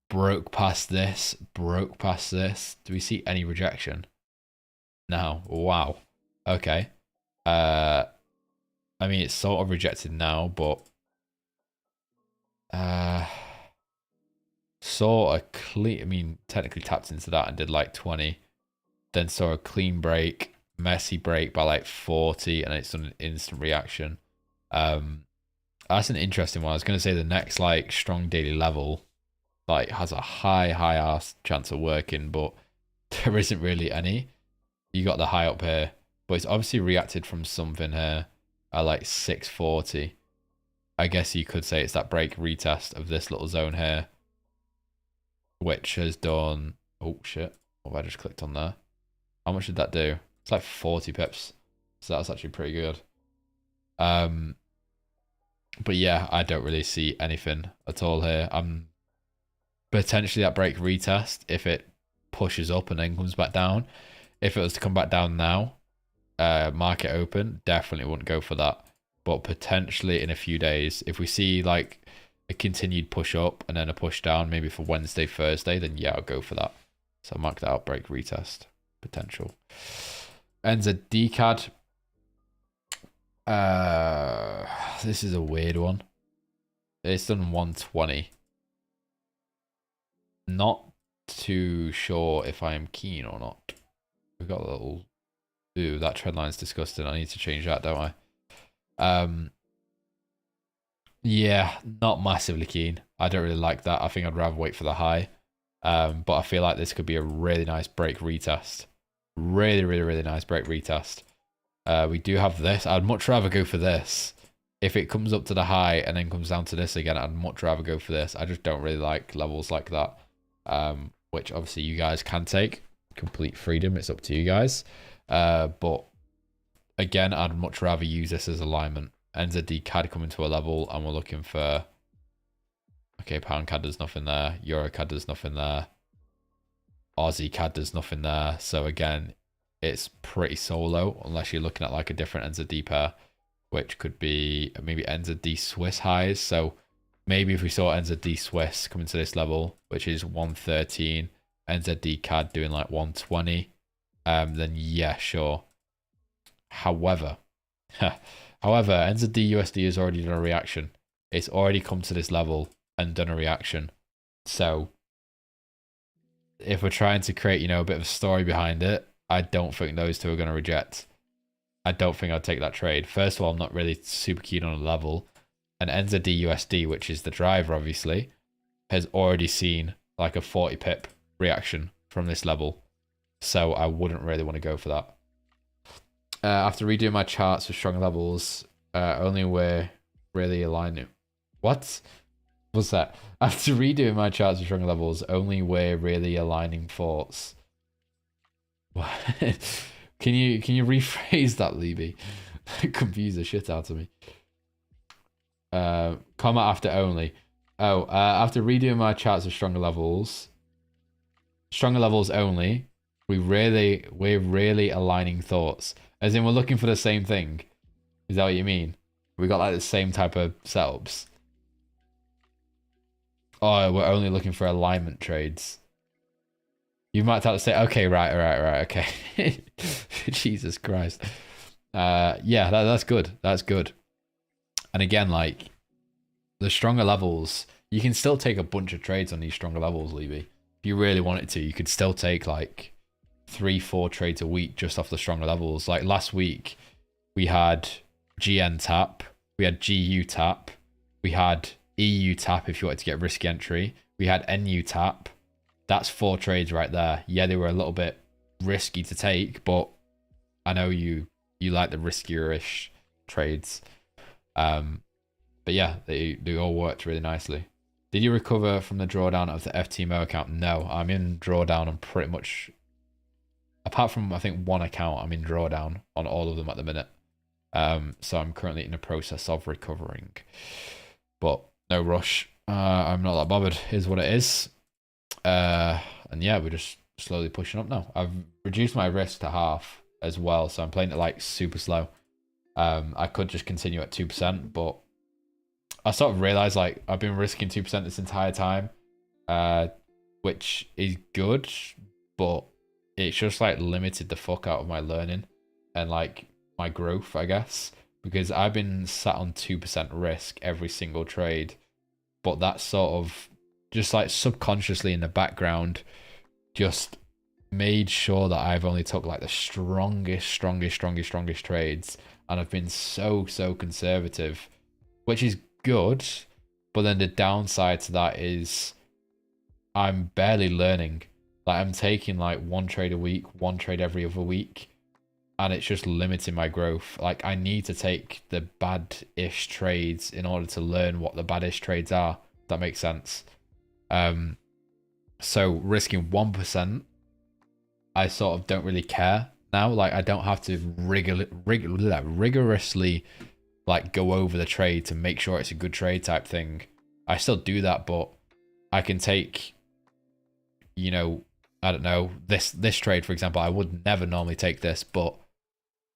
broke past this, broke past this. Do we see any rejection? No. Wow. Okay. I mean, it's sort of rejected now, but saw a clean, I mean, technically tapped into that and did like 20. Then saw a clean break, messy break by like 40, and it's done an instant reaction. That's an interesting one. I was going to say the next like strong daily level like has a high ass chance of working, but there isn't really any. You got the high up here, but it's obviously reacted from something here at like 640. I guess you could say it's that break retest of this little zone here, which has done, oh shit, what have I just clicked on there? How much did that do? It's like 40 pips, so that's actually pretty good. But yeah, I don't really see anything at all here. Potentially that break retest if it pushes up and then comes back down. If it was to come back down now, market open, definitely wouldn't go for that. But potentially in a few days, if we see like a continued push up and then a push down, maybe for Wednesday, Thursday, then yeah, I'll go for that. So I'll mark that out, break retest, potential. NZ CAD. This is a weird one. It's done 120. Not too sure if I am keen or not. We've got a little... Ooh, that trend line's disgusting. I need to change that, don't I? Yeah, not massively keen. I don't really like that. I think I'd rather wait for the high. But I feel like this could be a really nice break retest. Really nice break retest. We do have this. I'd much rather go for this. If it comes up to the high and then comes down to this again, I'd much rather go for this. I just don't really like levels like that. Which obviously you guys can take. Complete freedom. It's up to you guys. But again, I'd much rather use this as alignment. NZD CAD coming to a level and we're looking for... Okay, pound CAD does nothing there. Euro CAD does nothing there. Aussie CAD does nothing there. So again, it's pretty solo unless you're looking at like a different NZD pair, which could be maybe NZD Swiss highs. So maybe if we saw NZD Swiss coming to this level, which is 113, NZD CAD doing like 120, then yeah, sure. However, NZD USD has already done a reaction. It's already come to this level and done a reaction. So if we're trying to create, you know, a bit of a story behind it, I don't think those two are going to reject. I don't think I'd take that trade. First of all, I'm not really super keen on a level. And NZD USD, which is the driver, obviously, has already seen like a 40 pip reaction from this level. So I wouldn't really want to go for that. After redoing my charts for strong levels, only we're really aligning. What? What's that? After redoing my charts for strong levels, only we're really aligning thoughts. What? Can you rephrase that, Libby? Confuse the shit out of me. Comma after only. Oh, after redoing my charts of stronger levels only, we're really aligning thoughts. As in, we're looking for the same thing. Is that what you mean? We got like the same type of setups. Oh, we're only looking for alignment trades. You might have to say, okay, right, okay. Jesus Christ. Yeah, that's good. That's good. And again, like, the stronger levels, you can still take a bunch of trades on these stronger levels, Levy. If you really wanted to, you could still take like 3-4 trades a week just off the stronger levels. Like last week, we had GN tap, we had GU tap, we had EU tap if you wanted to get risky entry, we had NU tap. That's 4 trades right there. Yeah, they were a little bit risky to take, but I know you like the riskier-ish trades. But yeah, they all worked really nicely. Did you recover from the drawdown of the FTMO account? No, I'm in drawdown on pretty much, apart from I think one account, I'm in drawdown on all of them at the minute. So I'm currently in the process of recovering, but no rush. I'm not that bothered. Is what it is. And yeah, we're just slowly pushing up now. I've reduced my risk to half as well, so I'm playing it like super slow. I could just continue at 2%, but I sort of realized like I've been risking 2% this entire time, which is good, but it's just like limited the fuck out of my learning and like my growth, I guess, because I've been sat on 2% risk every single trade, but that's sort of just like subconsciously in the background just made sure that I've only took like the strongest trades, and I've been so conservative, which is good, but then the downside to that is I'm barely learning. Like I'm taking like one trade a week, one trade every other week, and it's just limiting my growth. Like I need to take the bad-ish trades in order to learn what the bad-ish trades are. If that makes sense. So risking 1%, I sort of don't really care now. Like I don't have to rigorously like go over the trade to make sure it's a good trade type thing. I still do that, but I can take, you know, I don't know, this trade, for example. I would never normally take this, but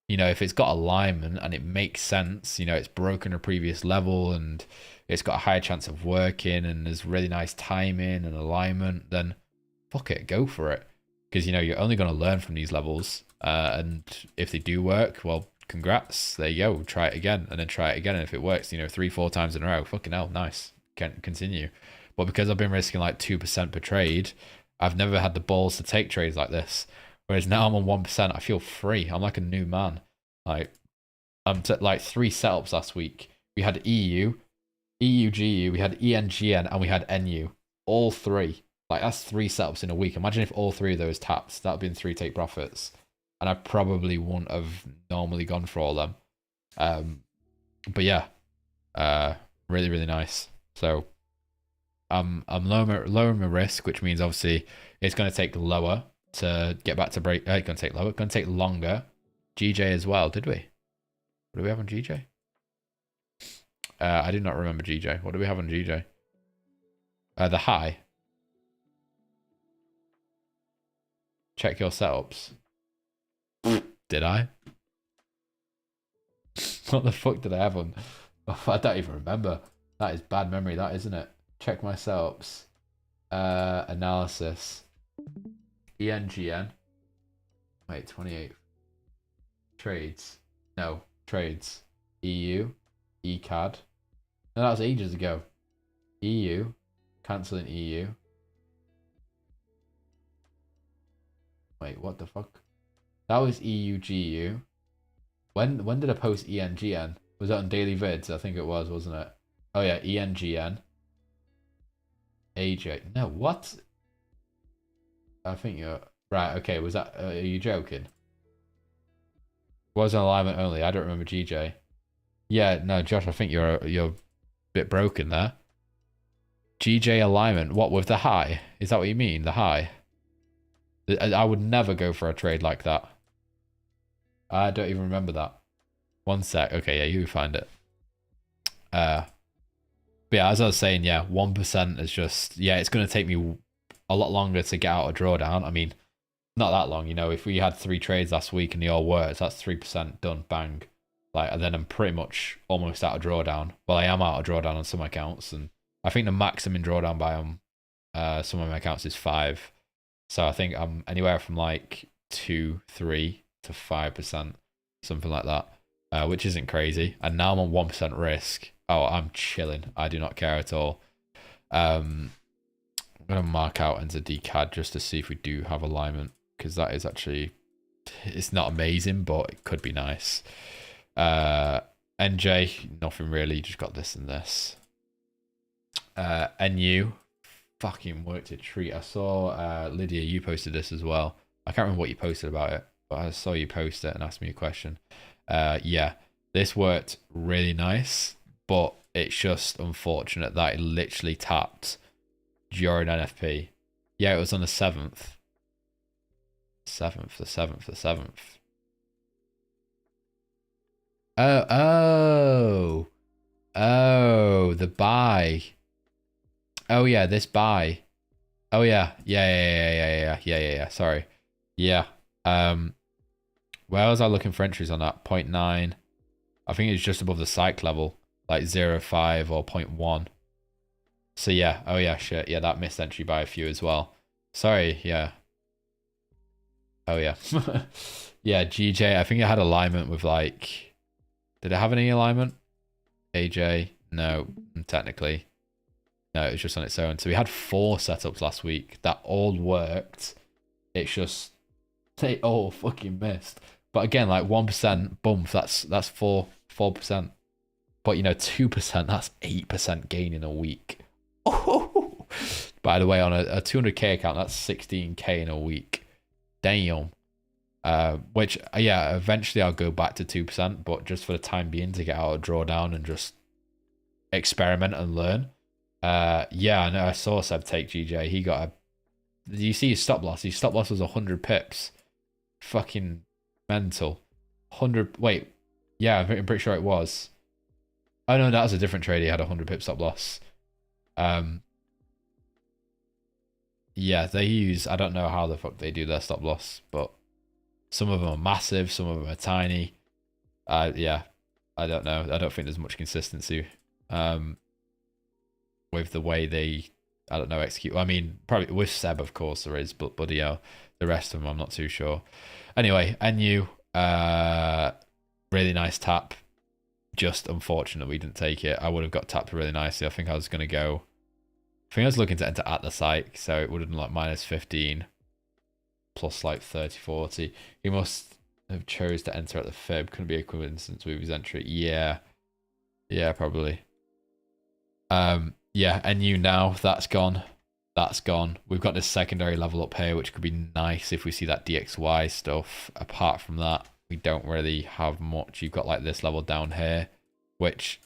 you know, if it's got alignment and it makes sense, you know, it's broken a previous level and it's got a higher chance of working and there's really nice timing and alignment, then fuck it, go for it. Because, you know, you're only going to learn from these levels. And if they do work, well, congrats. There you go. Try it again and then try it again. And if it works, you know, 3-4 times in a row, fucking hell, nice. Can continue. But because I've been risking like 2% per trade, I've never had the balls to take trades like this. Whereas now I'm on 1%, I feel free. I'm like a new man. Like, I'm like 3 setups last week. We had EU, EUGU, we had ENGN, and we had NU. All 3. Like, that's 3 setups in a week. Imagine if all 3 of those tapped. That would have been 3 take profits. And I probably wouldn't have normally gone for all them. But yeah, really nice. So I'm lowering my risk, which means obviously it's going to take lower to get back to break. It's going to take lower. It's going to take longer. GJ as well, did we? What do we have on GJ? I do not remember GJ. What do we have on GJ? The high. Check your setups. Did I? What the fuck did I have on? Oh, I don't even remember. That is bad memory, that, isn't it? Check my setups. Analysis. ENGN. Wait, 28. Trades. No, trades. EU. ECAD. No, that was ages ago. EU. Cancelling EU. Wait, what the fuck? That was EUGU. When did I post ENGN? Was that on Daily Vids? I think it was, wasn't it? Oh yeah, ENGN. AJ. No, what? I think you're right. Okay, was that? Are you joking? Was an alignment only. I don't remember GJ. Yeah, no, Josh. I think you're a bit broken there. GJ alignment. What with the high? Is that what you mean? The high? I would never go for a trade like that. I don't even remember that. One sec. Okay, yeah, you find it. But yeah, as I was saying, yeah, 1% is just, yeah, it's going to take me a lot longer to get out of drawdown. I mean, not that long, you know. If we had 3 trades last week and they all worked, that's 3% done, bang. Like, and then I'm pretty much almost out of drawdown. Well, I am out of drawdown on some accounts, and I think the maximum drawdown by some of my accounts is 5. So I think I'm anywhere from like 2, 3 to 5%, something like that, which isn't crazy. And now I'm on 1% risk. Oh, I'm chilling. I do not care at all. I'm going to mark out into DCAD just to see if we do have alignment, because that is actually, it's not amazing, but it could be nice. NJ, nothing really, just got this and this. NU, fucking worked a treat. I saw Lydia, you posted this as well. I can't remember what you posted about it, but I saw you post it and ask me a question. Yeah, this worked really nice, but it's just unfortunate that it literally tapped during NFP. Yeah, it was on the 7th. The 7th. Oh, the buy. Oh yeah, this buy. Oh yeah. Yeah. Sorry. Yeah. Where was I looking for entries on that? 0.9. I think it's just above the psych level, like 0.5 or 0.1. So yeah, oh yeah, shit. Yeah, that missed entry by a few as well. Sorry, yeah. Oh yeah. Yeah, GJ, I think it had alignment with like, did it have any alignment? AJ, no, technically. No, it was just on its own. So we had 4 setups last week that all worked. It's just, they all fucking missed. But again, like 1% bump, that's 4%. But you know, 2%, that's 8% gain in a week. Oh, by the way, on a 200k account, that's 16k in a week. Damn. Which, yeah, eventually I'll go back to 2%, but just for the time being to get out of drawdown and just experiment and learn. Yeah, I know. I saw Seb take GJ. He got a. Did you see his stop loss? His stop loss was 100 pips. Fucking mental. 100. Wait. Yeah, I'm pretty sure it was. Oh no, that was a different trade. He had a 100 pip stop loss. Yeah, they use. I don't know how the fuck they do their stop loss, but some of them are massive, some of them are tiny. Yeah, I don't know. I don't think there's much consistency. With the way they, I don't know, execute. I mean, probably with Seb, of course, there is, but Buddy, the rest of them, I'm not too sure. Anyway, NU, really nice tap. Just unfortunate we didn't take it. I would have got tapped really nicely. I think I was going to go, I think I was looking to enter at the site, so it would have been like minus 15 plus like 30, 40. He must have chose to enter at the fib. Couldn't be a coincidence with his entry. Yeah. Yeah, probably. Yeah, NU now, that's gone. That's gone. We've got this secondary level up here, which could be nice if we see that DXY stuff. Apart from that, we don't really have much. You've got like this level down here, which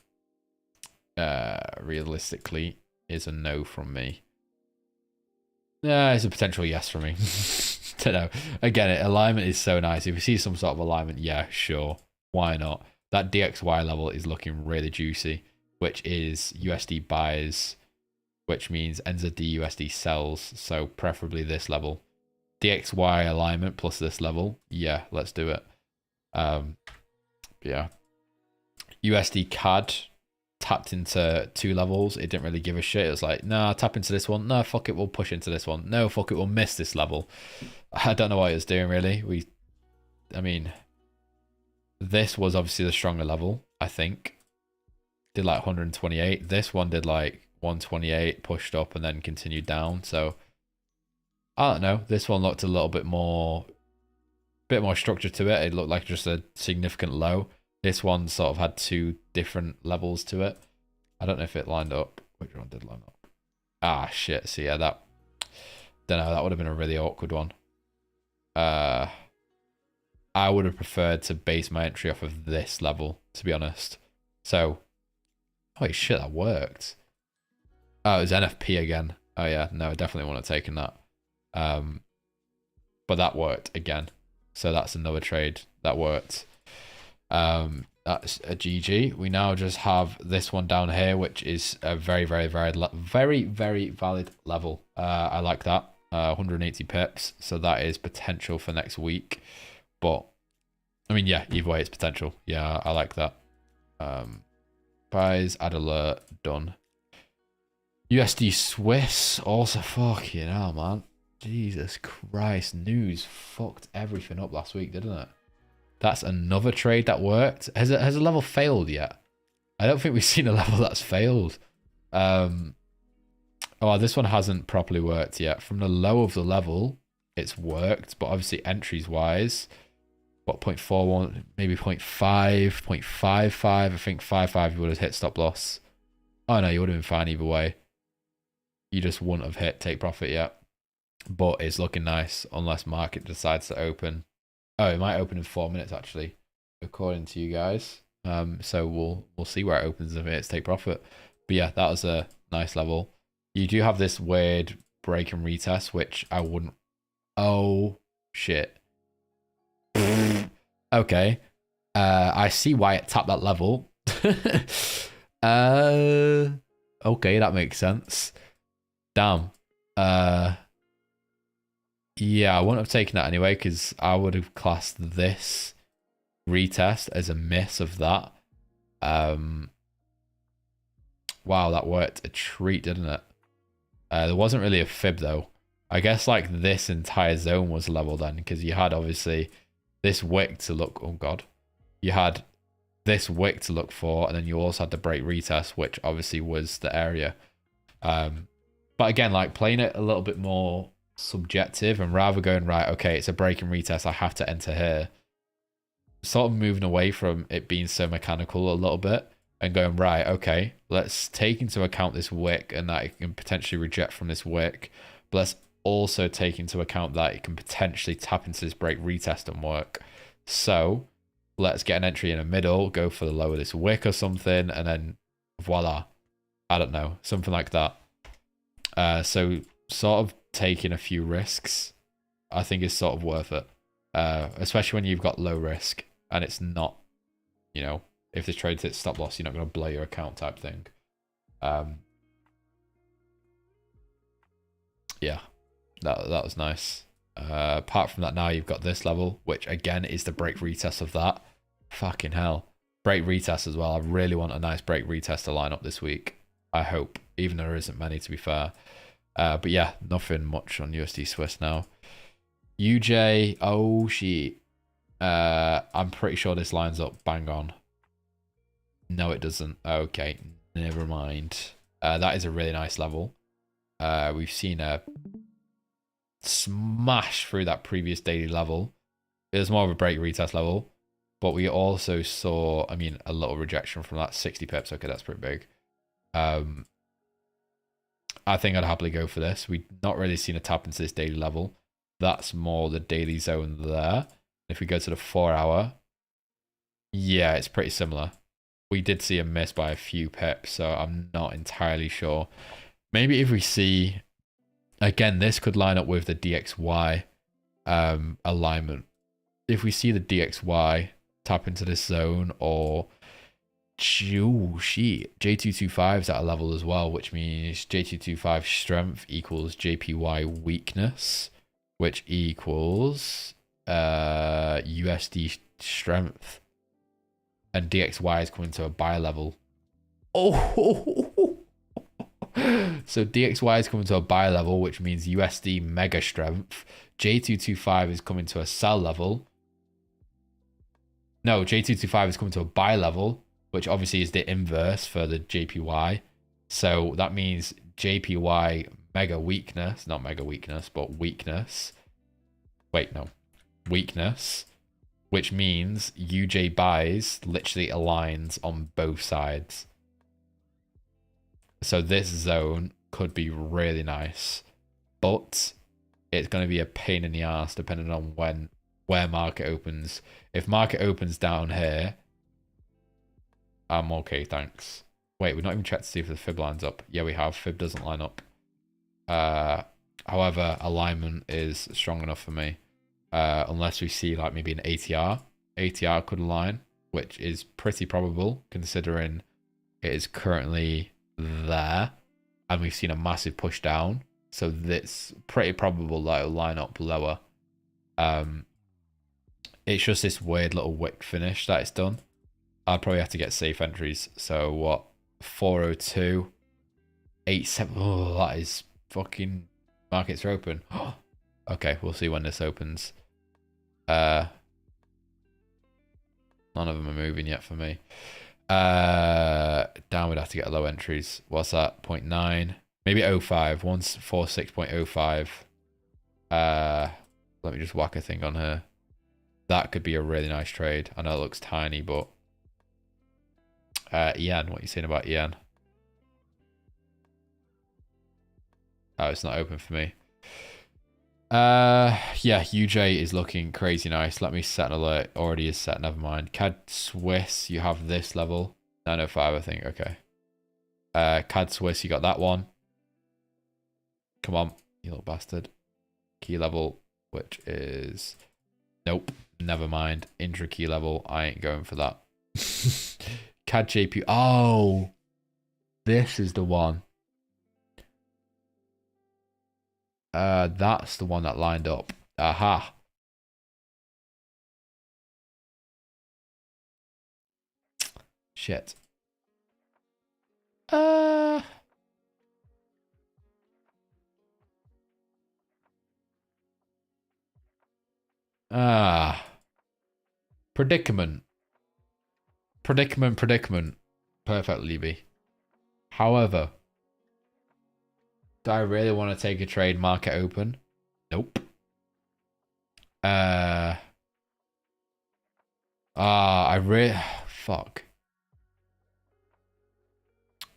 realistically is a no from me. Yeah, it's a potential yes from me. Don't know. Again, alignment is so nice. If you see some sort of alignment, yeah, sure. Why not? That DXY level is looking really juicy, which is USD buys, which means NZD USD sells. So preferably this level. DXY alignment plus this level. Yeah, let's do it. Yeah. USD CAD tapped into 2 levels. It didn't really give a shit. It was like, nah, tap into this one. No, fuck it, we'll push into this one. No, fuck it, we'll miss this level. I don't know what it was doing really. I mean, this was obviously the stronger level, I think. Did like 128. This one did like 128, pushed up and then continued down. So I don't know. This one looked a little bit more structure to it. It looked like just a significant low. This one sort of had 2 different levels to it. I don't know if it lined up. Which one did line up? Ah, shit. So yeah, that, don't know. That would have been a really awkward one. I would have preferred to base my entry off of this level, to be honest. So, holy shit, that worked. Oh, it was NFP again. Oh yeah, no, I definitely wouldn't have taken that. But that worked again. So that's another trade that worked. That's a GG. We now just have this one down here, which is a very, very, very valid level. I like that. 180 pips. So that is potential for next week. But I mean, yeah, either way, it's potential. Yeah, I like that. Buys, add alert, done. USD Swiss, also fucking hell, man. Jesus Christ, news fucked everything up last week, didn't it? That's another trade that worked. Has a level failed yet? I don't think we've seen a level that's failed. Oh, this one hasn't properly worked yet. From the low of the level, it's worked, but obviously entries wise, what, 0.41, maybe 0.5, 0.55. I think 0.55 you would have hit stop loss. Oh no, you would have been fine either way. You just wouldn't have hit take profit yet. But it's looking nice unless market decides to open. Oh, it might open in 4 minutes actually, according to you guys. So we'll see where it opens if it's take profit. But yeah, that was a nice level. You do have this weird break and retest, which I wouldn't. Oh shit. Okay. I see why it tapped that level. Okay, that makes sense. Damn. Yeah, I wouldn't have taken that anyway, because I would have classed this retest as a miss of that. Wow, that worked a treat, didn't it? There wasn't really a fib though. I guess like this entire zone was level then, because you had obviously this wick to look. Oh god, you had this wick to look for, and then you also had the break retest, which obviously was the area. But again, like playing it a little bit more subjective and rather going, right, okay, it's a break and retest, I have to enter here. Sort of moving away from it being so mechanical a little bit and going, right, okay, let's take into account this wick and that it can potentially reject from this wick. But let's also take into account that it can potentially tap into this break retest and work. So let's get an entry in the middle, go for the low of this wick or something, and then voila. I don't know, something like that. So sort of taking a few risks, I think is sort of worth it. Especially when you've got low risk and it's not, you know, if this trade hits stop loss, you're not going to blow your account type thing. Yeah, that was nice. Apart from that, now you've got this level, which again is the break retest of that. Fucking hell. Break retest as well. I really want a nice break retest to line up this week. I hope, even though there isn't many to be fair. But yeah, nothing much on USD Swiss now. UJ, oh shit. I'm pretty sure this lines up bang on. No, it doesn't. Okay, never mind. That is a really nice level. We've seen a smash through that previous daily level. It was more of a break retest level, but we also saw, I mean, a little rejection from that 60 pips. Okay, that's pretty big. I think I'd happily go for this. We've not really seen a tap into this daily level. That's more the daily zone there. If we go to the 4 hour, yeah, it's pretty similar. We did see a miss by a few pips, so I'm not entirely sure. Maybe if we see, again, this could line up with the DXY alignment. If we see the DXY tap into this zone, or J225 is at a level as well, which means J225 strength equals JPY weakness, which equals USD strength, and DXY is coming to a buy level. Oh, so DXY is coming to a buy level, which means USD mega strength. J225 is coming to a sell level. No, J225 is coming to a buy level, which obviously is the inverse for the JPY. So that means JPY mega weakness, not mega weakness, but weakness. Wait, no, weakness, which means UJ buys literally aligns on both sides. So this zone could be really nice, but it's going to be a pain in the ass depending on where market opens. If market opens down here, I'm okay, thanks. Wait, we've not even checked to see if the fib lines up. Yeah, we have. Fib doesn't line up. However, alignment is strong enough for me. Unless we see like maybe an ATR. ATR could align, which is pretty probable considering it is currently there. And we've seen a massive push down. So it's pretty probable that it'll line up lower. It's just this weird little wick finish that it's done. I'd probably have to get safe entries. So what? 402, 87. Oh, that is fucking, markets are open. Okay, we'll see when this opens. None of them are moving yet for me. Down we'd have to get low entries. What's that? 0.9. Maybe 05. 146.05. Let me just whack a thing on here. That could be a really nice trade. I know it looks tiny, but Ian, what are you saying about Ian? Oh, it's not open for me. Yeah, UJ is looking crazy nice. Let me set an alert. Already is set, never mind. CAD Swiss, you have this level. 905, I think. Okay. CAD Swiss, you got that one. Come on, you little bastard. Key level, which is... Nope, never mind. Intra key level, I ain't going for that. CAD JP. Oh, this is the one. That's the one that lined up. Aha. Shit. Ah. Predicament. Predicament. Perfectly be. However, do I really want to take a trade market open? Nope. I really... Fuck.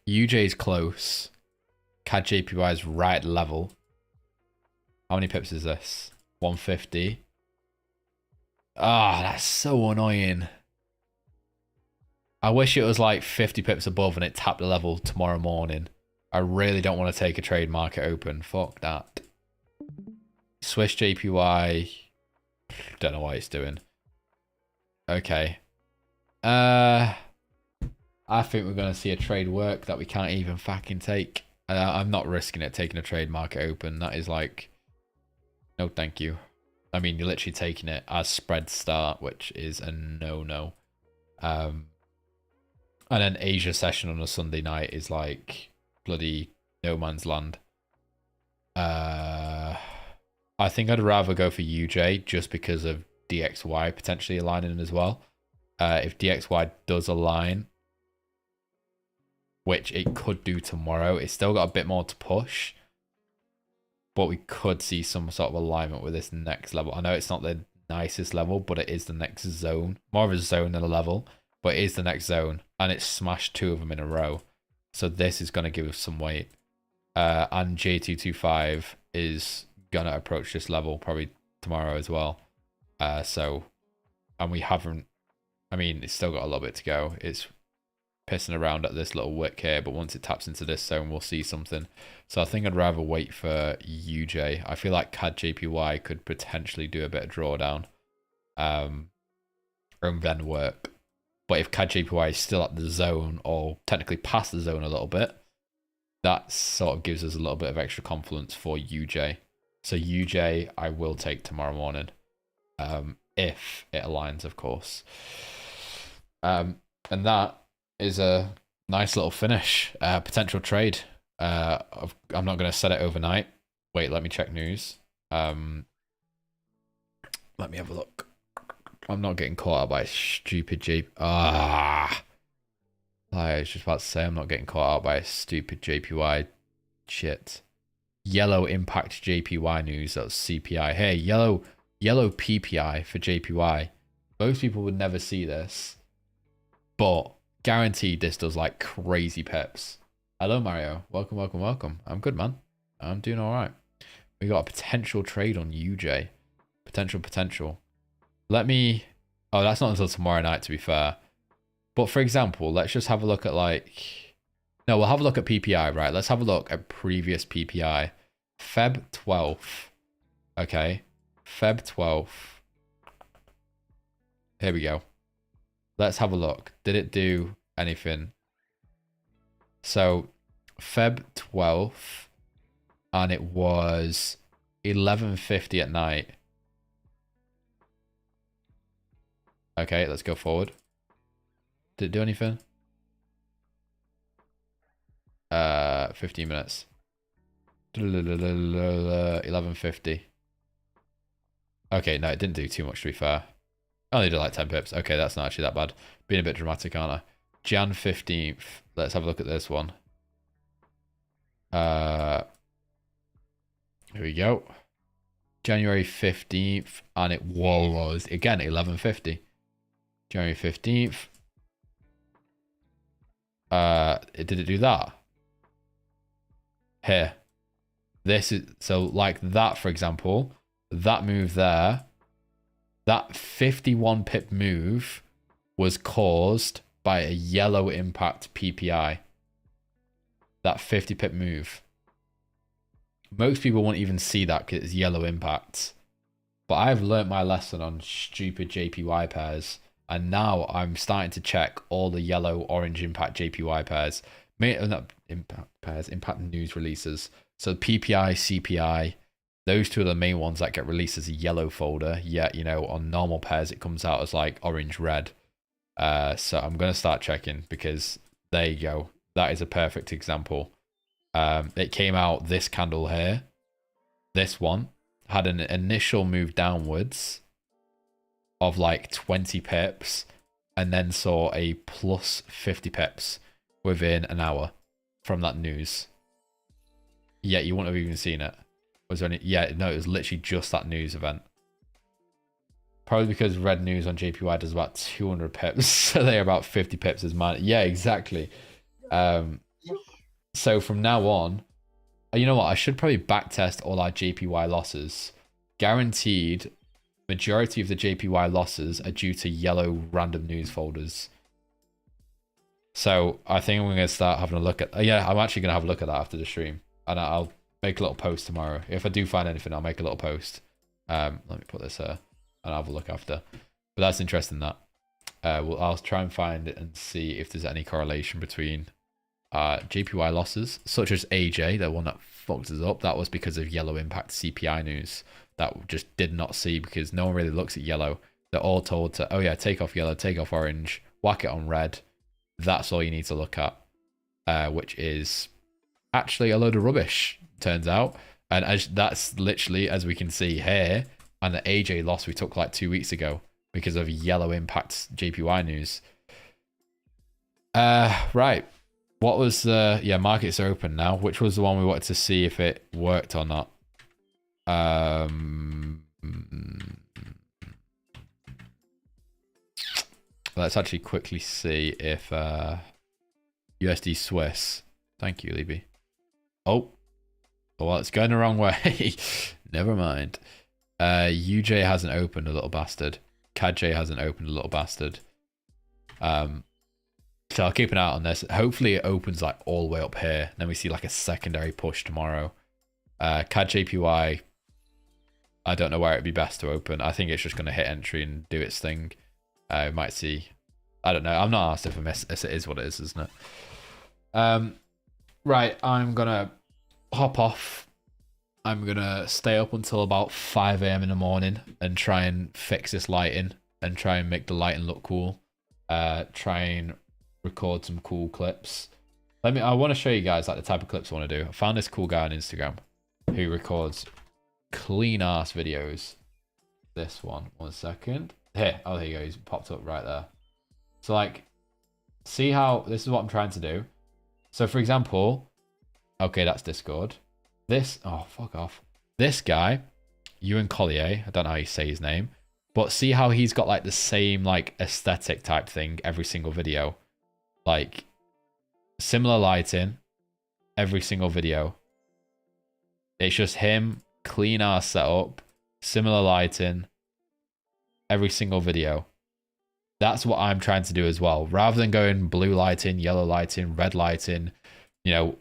UJ's close. CAD JPY is right level. How many pips is this? 150. Ah, that's so annoying. I wish it was like 50 pips above and it tapped the level tomorrow morning. I really don't want to take a trade market open. Fuck that. Swiss JPY. Don't know what it's doing. Okay. I think we're going to see a trade work that we can't even fucking take. I'm not risking it taking a trade market open. That is like... No, thank you. I mean, you're literally taking it as spread start, which is a no-no. And then Asia session on a Sunday night is like bloody no man's land. I think I'd rather go for UJ just because of DXY potentially aligning as well. If DXY does align, which it could do tomorrow, it's still got a bit more to push. But we could see some sort of alignment with this next level. I know it's not the nicest level, but it is the next zone. More of a zone than a level, but it is the next zone. And it's smashed 2 of them in a row. So this is going to give us some weight. And J225 is going to approach this level probably tomorrow as well. And we haven't... I mean, it's still got a little bit to go. It's pissing around at this little wick here, but once it taps into this zone, we'll see something. So I think I'd rather wait for UJ. I feel like CAD JPY could potentially do a bit of drawdown and then work. But if CAD JPY is still at the zone or technically past the zone a little bit, that sort of gives us a little bit of extra confidence for UJ. So UJ I will take tomorrow morning, if it aligns, of course. And that is a nice little finish. Potential trade. I'm not going to set it overnight. Wait, let me check news. Let me have a look. I'm not getting caught out by stupid I was just about to say I'm not getting caught out by a stupid JPY shit. Yellow impact JPY news. That's CPI. Hey, yellow PPI for JPY. Most people would never see this, but guaranteed this does like crazy pips. Hello, Mario. Welcome. I'm good, man. I'm doing all right. We got a potential trade on UJ. Potential. Let me... Oh, that's not until tomorrow night, to be fair. But for example, let's just have a look at like... No, we'll have a look at PPI, right? Let's have a look at previous PPI. Feb 12th. Okay. Feb 12th. Here we go. Let's have a look. Did it do anything? So, Feb 12th, and it was 11:50 at night. Okay, let's go forward. Did it do anything? 15 minutes. 11:50. Okay, no, it didn't do too much, to be fair. Only did like 10 pips. Okay, that's not actually that bad. Being a bit dramatic, aren't I? Jan 15th. Let's have a look at this one. Here we go. January 15th, and it was again 11:50. January 15th. Did it do that? Here. This is so like that, for example. That move there, that 51 pip move was caused by a yellow impact PPI. That 50 pip move. Most people won't even see that because it's yellow impacts. But I've learnt my lesson on stupid JPY pairs. And now I'm starting to check all the yellow orange impact JPY pairs. Not impact pairs, impact news releases. So PPI, CPI, those two are the main ones that get released as a yellow folder. Yet, you know, on normal pairs, it comes out as like orange, red. So I'm going to start checking because there you go. That is a perfect example. It came out this candle here. This one had an initial move downwards. of like 20 pips and then saw a plus 50 pips within an hour from that news. Yeah, you wouldn't have even seen it. Was there any? Yeah, no, it was literally just that news event. Probably because red news on JPY does about 200 pips, so they're about 50 pips as mine. Yeah, exactly. So from now on, you know what? I should probably backtest all our JPY losses. Guaranteed, majority of the JPY losses are due to yellow random news folders. So I think I'm going to start having a look at... yeah, I'm actually going to have a look at that after the stream. And I'll make a little post tomorrow. If I do find anything, I'll make a little post. Let me put this here. And I'll have a look after. But that's interesting that. I'll try and find it and see if there's any correlation between JPY losses, such as AJ, the one that fucked us up. That was because of yellow impact CPI news that just did not see, because no one really looks at yellow. They're all told to, oh yeah, take off yellow, take off orange, whack it on red. That's all you need to look at, which is actually a load of rubbish, turns out. And that's literally, as we can see here, and the AJ loss we took like 2 weeks ago because of yellow impact JPY news. Right. What was the... yeah, markets are open now. Which was the one we wanted to see if it worked or not? Let's actually quickly see if USD Swiss. Thank you, Libby. Oh, well, it's going the wrong way. Never mind. UJ hasn't opened, a little bastard. CADJ hasn't opened, a little bastard. So I'll keep an eye on this. Hopefully it opens like all the way up here. Then we see like a secondary push tomorrow. CAD-JPY, I don't know where it'd be best to open. I think it's just going to hit entry and do its thing. We might see. I don't know. I'm not asked if I miss. It is what it is, isn't it? Right, I'm going to hop off. I'm going to stay up until about 5 a.m. in the morning and try and fix this lighting and try and make the lighting look cool. Try and record some cool clips. I want to show you guys like the type of clips I want to do. I found this cool guy on Instagram who records clean ass videos. This one second. Here, oh, there you go. He's popped up right there. So like, see how this is what I'm trying to do. So for example, okay, that's Discord. This, oh, fuck off. This guy, Ewan Collier, I don't know how you say his name, but see how he's got like the same like aesthetic type thing every single video. Like similar lighting every single video. It's just him, clean ass setup, similar lighting every single video. That's what I'm trying to do as well. Rather than going blue lighting, yellow lighting, red lighting, you know,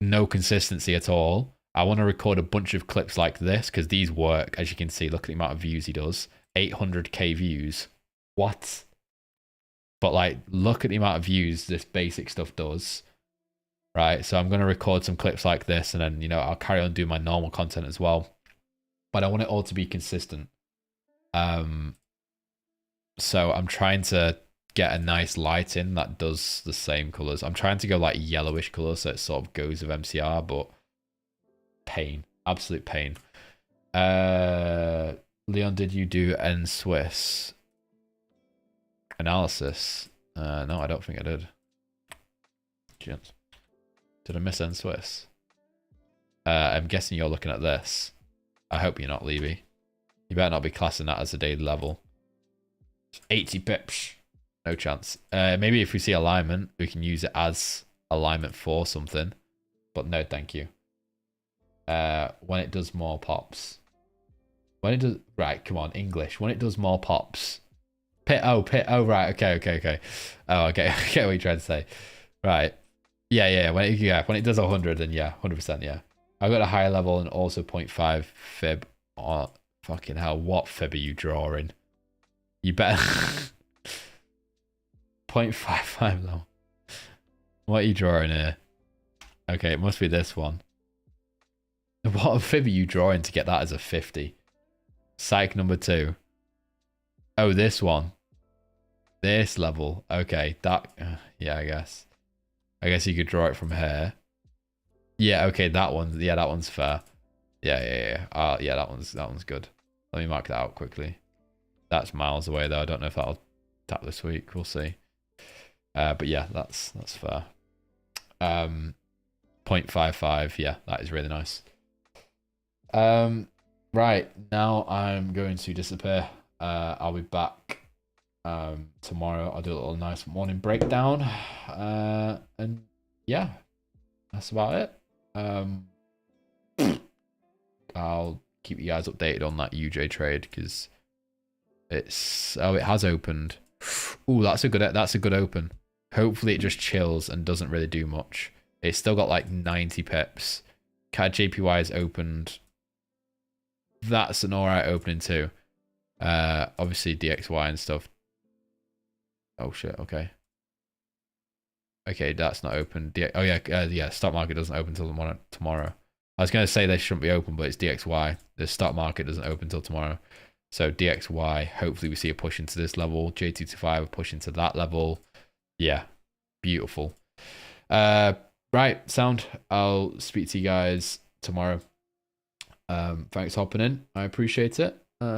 no consistency at all. I want to record a bunch of clips like this because these work. As you can see, look at the amount of views he does. 800k views. What? But like, look at the amount of views this basic stuff does. Right, so I'm going to record some clips like this and then, you know, I'll carry on doing my normal content as well. But I want it all to be consistent. So I'm trying to get a nice lighting that does the same colors. I'm trying to go like yellowish colors so it sort of goes with MCR, but pain, absolute pain. Leon, did you do N Swiss analysis? No, I don't think I did. Gents. Did I miss N Swiss? I'm guessing you're looking at this. I hope you're not, Levy. You better not be classing that as a daily level. 80 pips. No chance. Maybe if we see alignment, we can use it as alignment for something. But no, thank you. When it does more pops. When it does... Right, come on, English. When it does more pops. Pit, oh, right, okay. Oh, okay, I get what you're trying to say. Right. Yeah, when it does 100, then yeah, 100%, yeah. I've got a higher level and also 0.5 fib. Oh, fucking hell, what fib are you drawing? You better... 0.55 low. What are you drawing here? Okay, it must be this one. What fib are you drawing to get that as a 50? Psych number 2. Oh, this one. This level. Okay, that... yeah, I guess. I guess you could draw it from here. Yeah, okay, that one. Yeah, that one's fair. Yeah. Yeah, that one's good. Let me mark that out quickly. That's miles away though. I don't know if that'll tap this week. We'll see. But yeah, that's fair. 0.55. Yeah, that is really nice. Right, now I'm going to disappear. I'll be back tomorrow. I'll do a little nice morning breakdown. And yeah, that's about it. I'll keep you guys updated on that UJ trade because it has opened. Ooh, that's a good open. Hopefully it just chills and doesn't really do much. It's still got like 90 pips. CAD JPY is opened. That's an alright opening too. Obviously DXY and stuff. Oh shit, okay. Okay, that's not open. Oh yeah, stock market doesn't open until tomorrow. I was going to say they shouldn't be open, but it's DXY. The stock market doesn't open until tomorrow. So DXY, hopefully we see a push into this level. J225, a push into that level. Yeah, beautiful. Right, sound. I'll speak to you guys tomorrow. Thanks for hopping in. I appreciate it.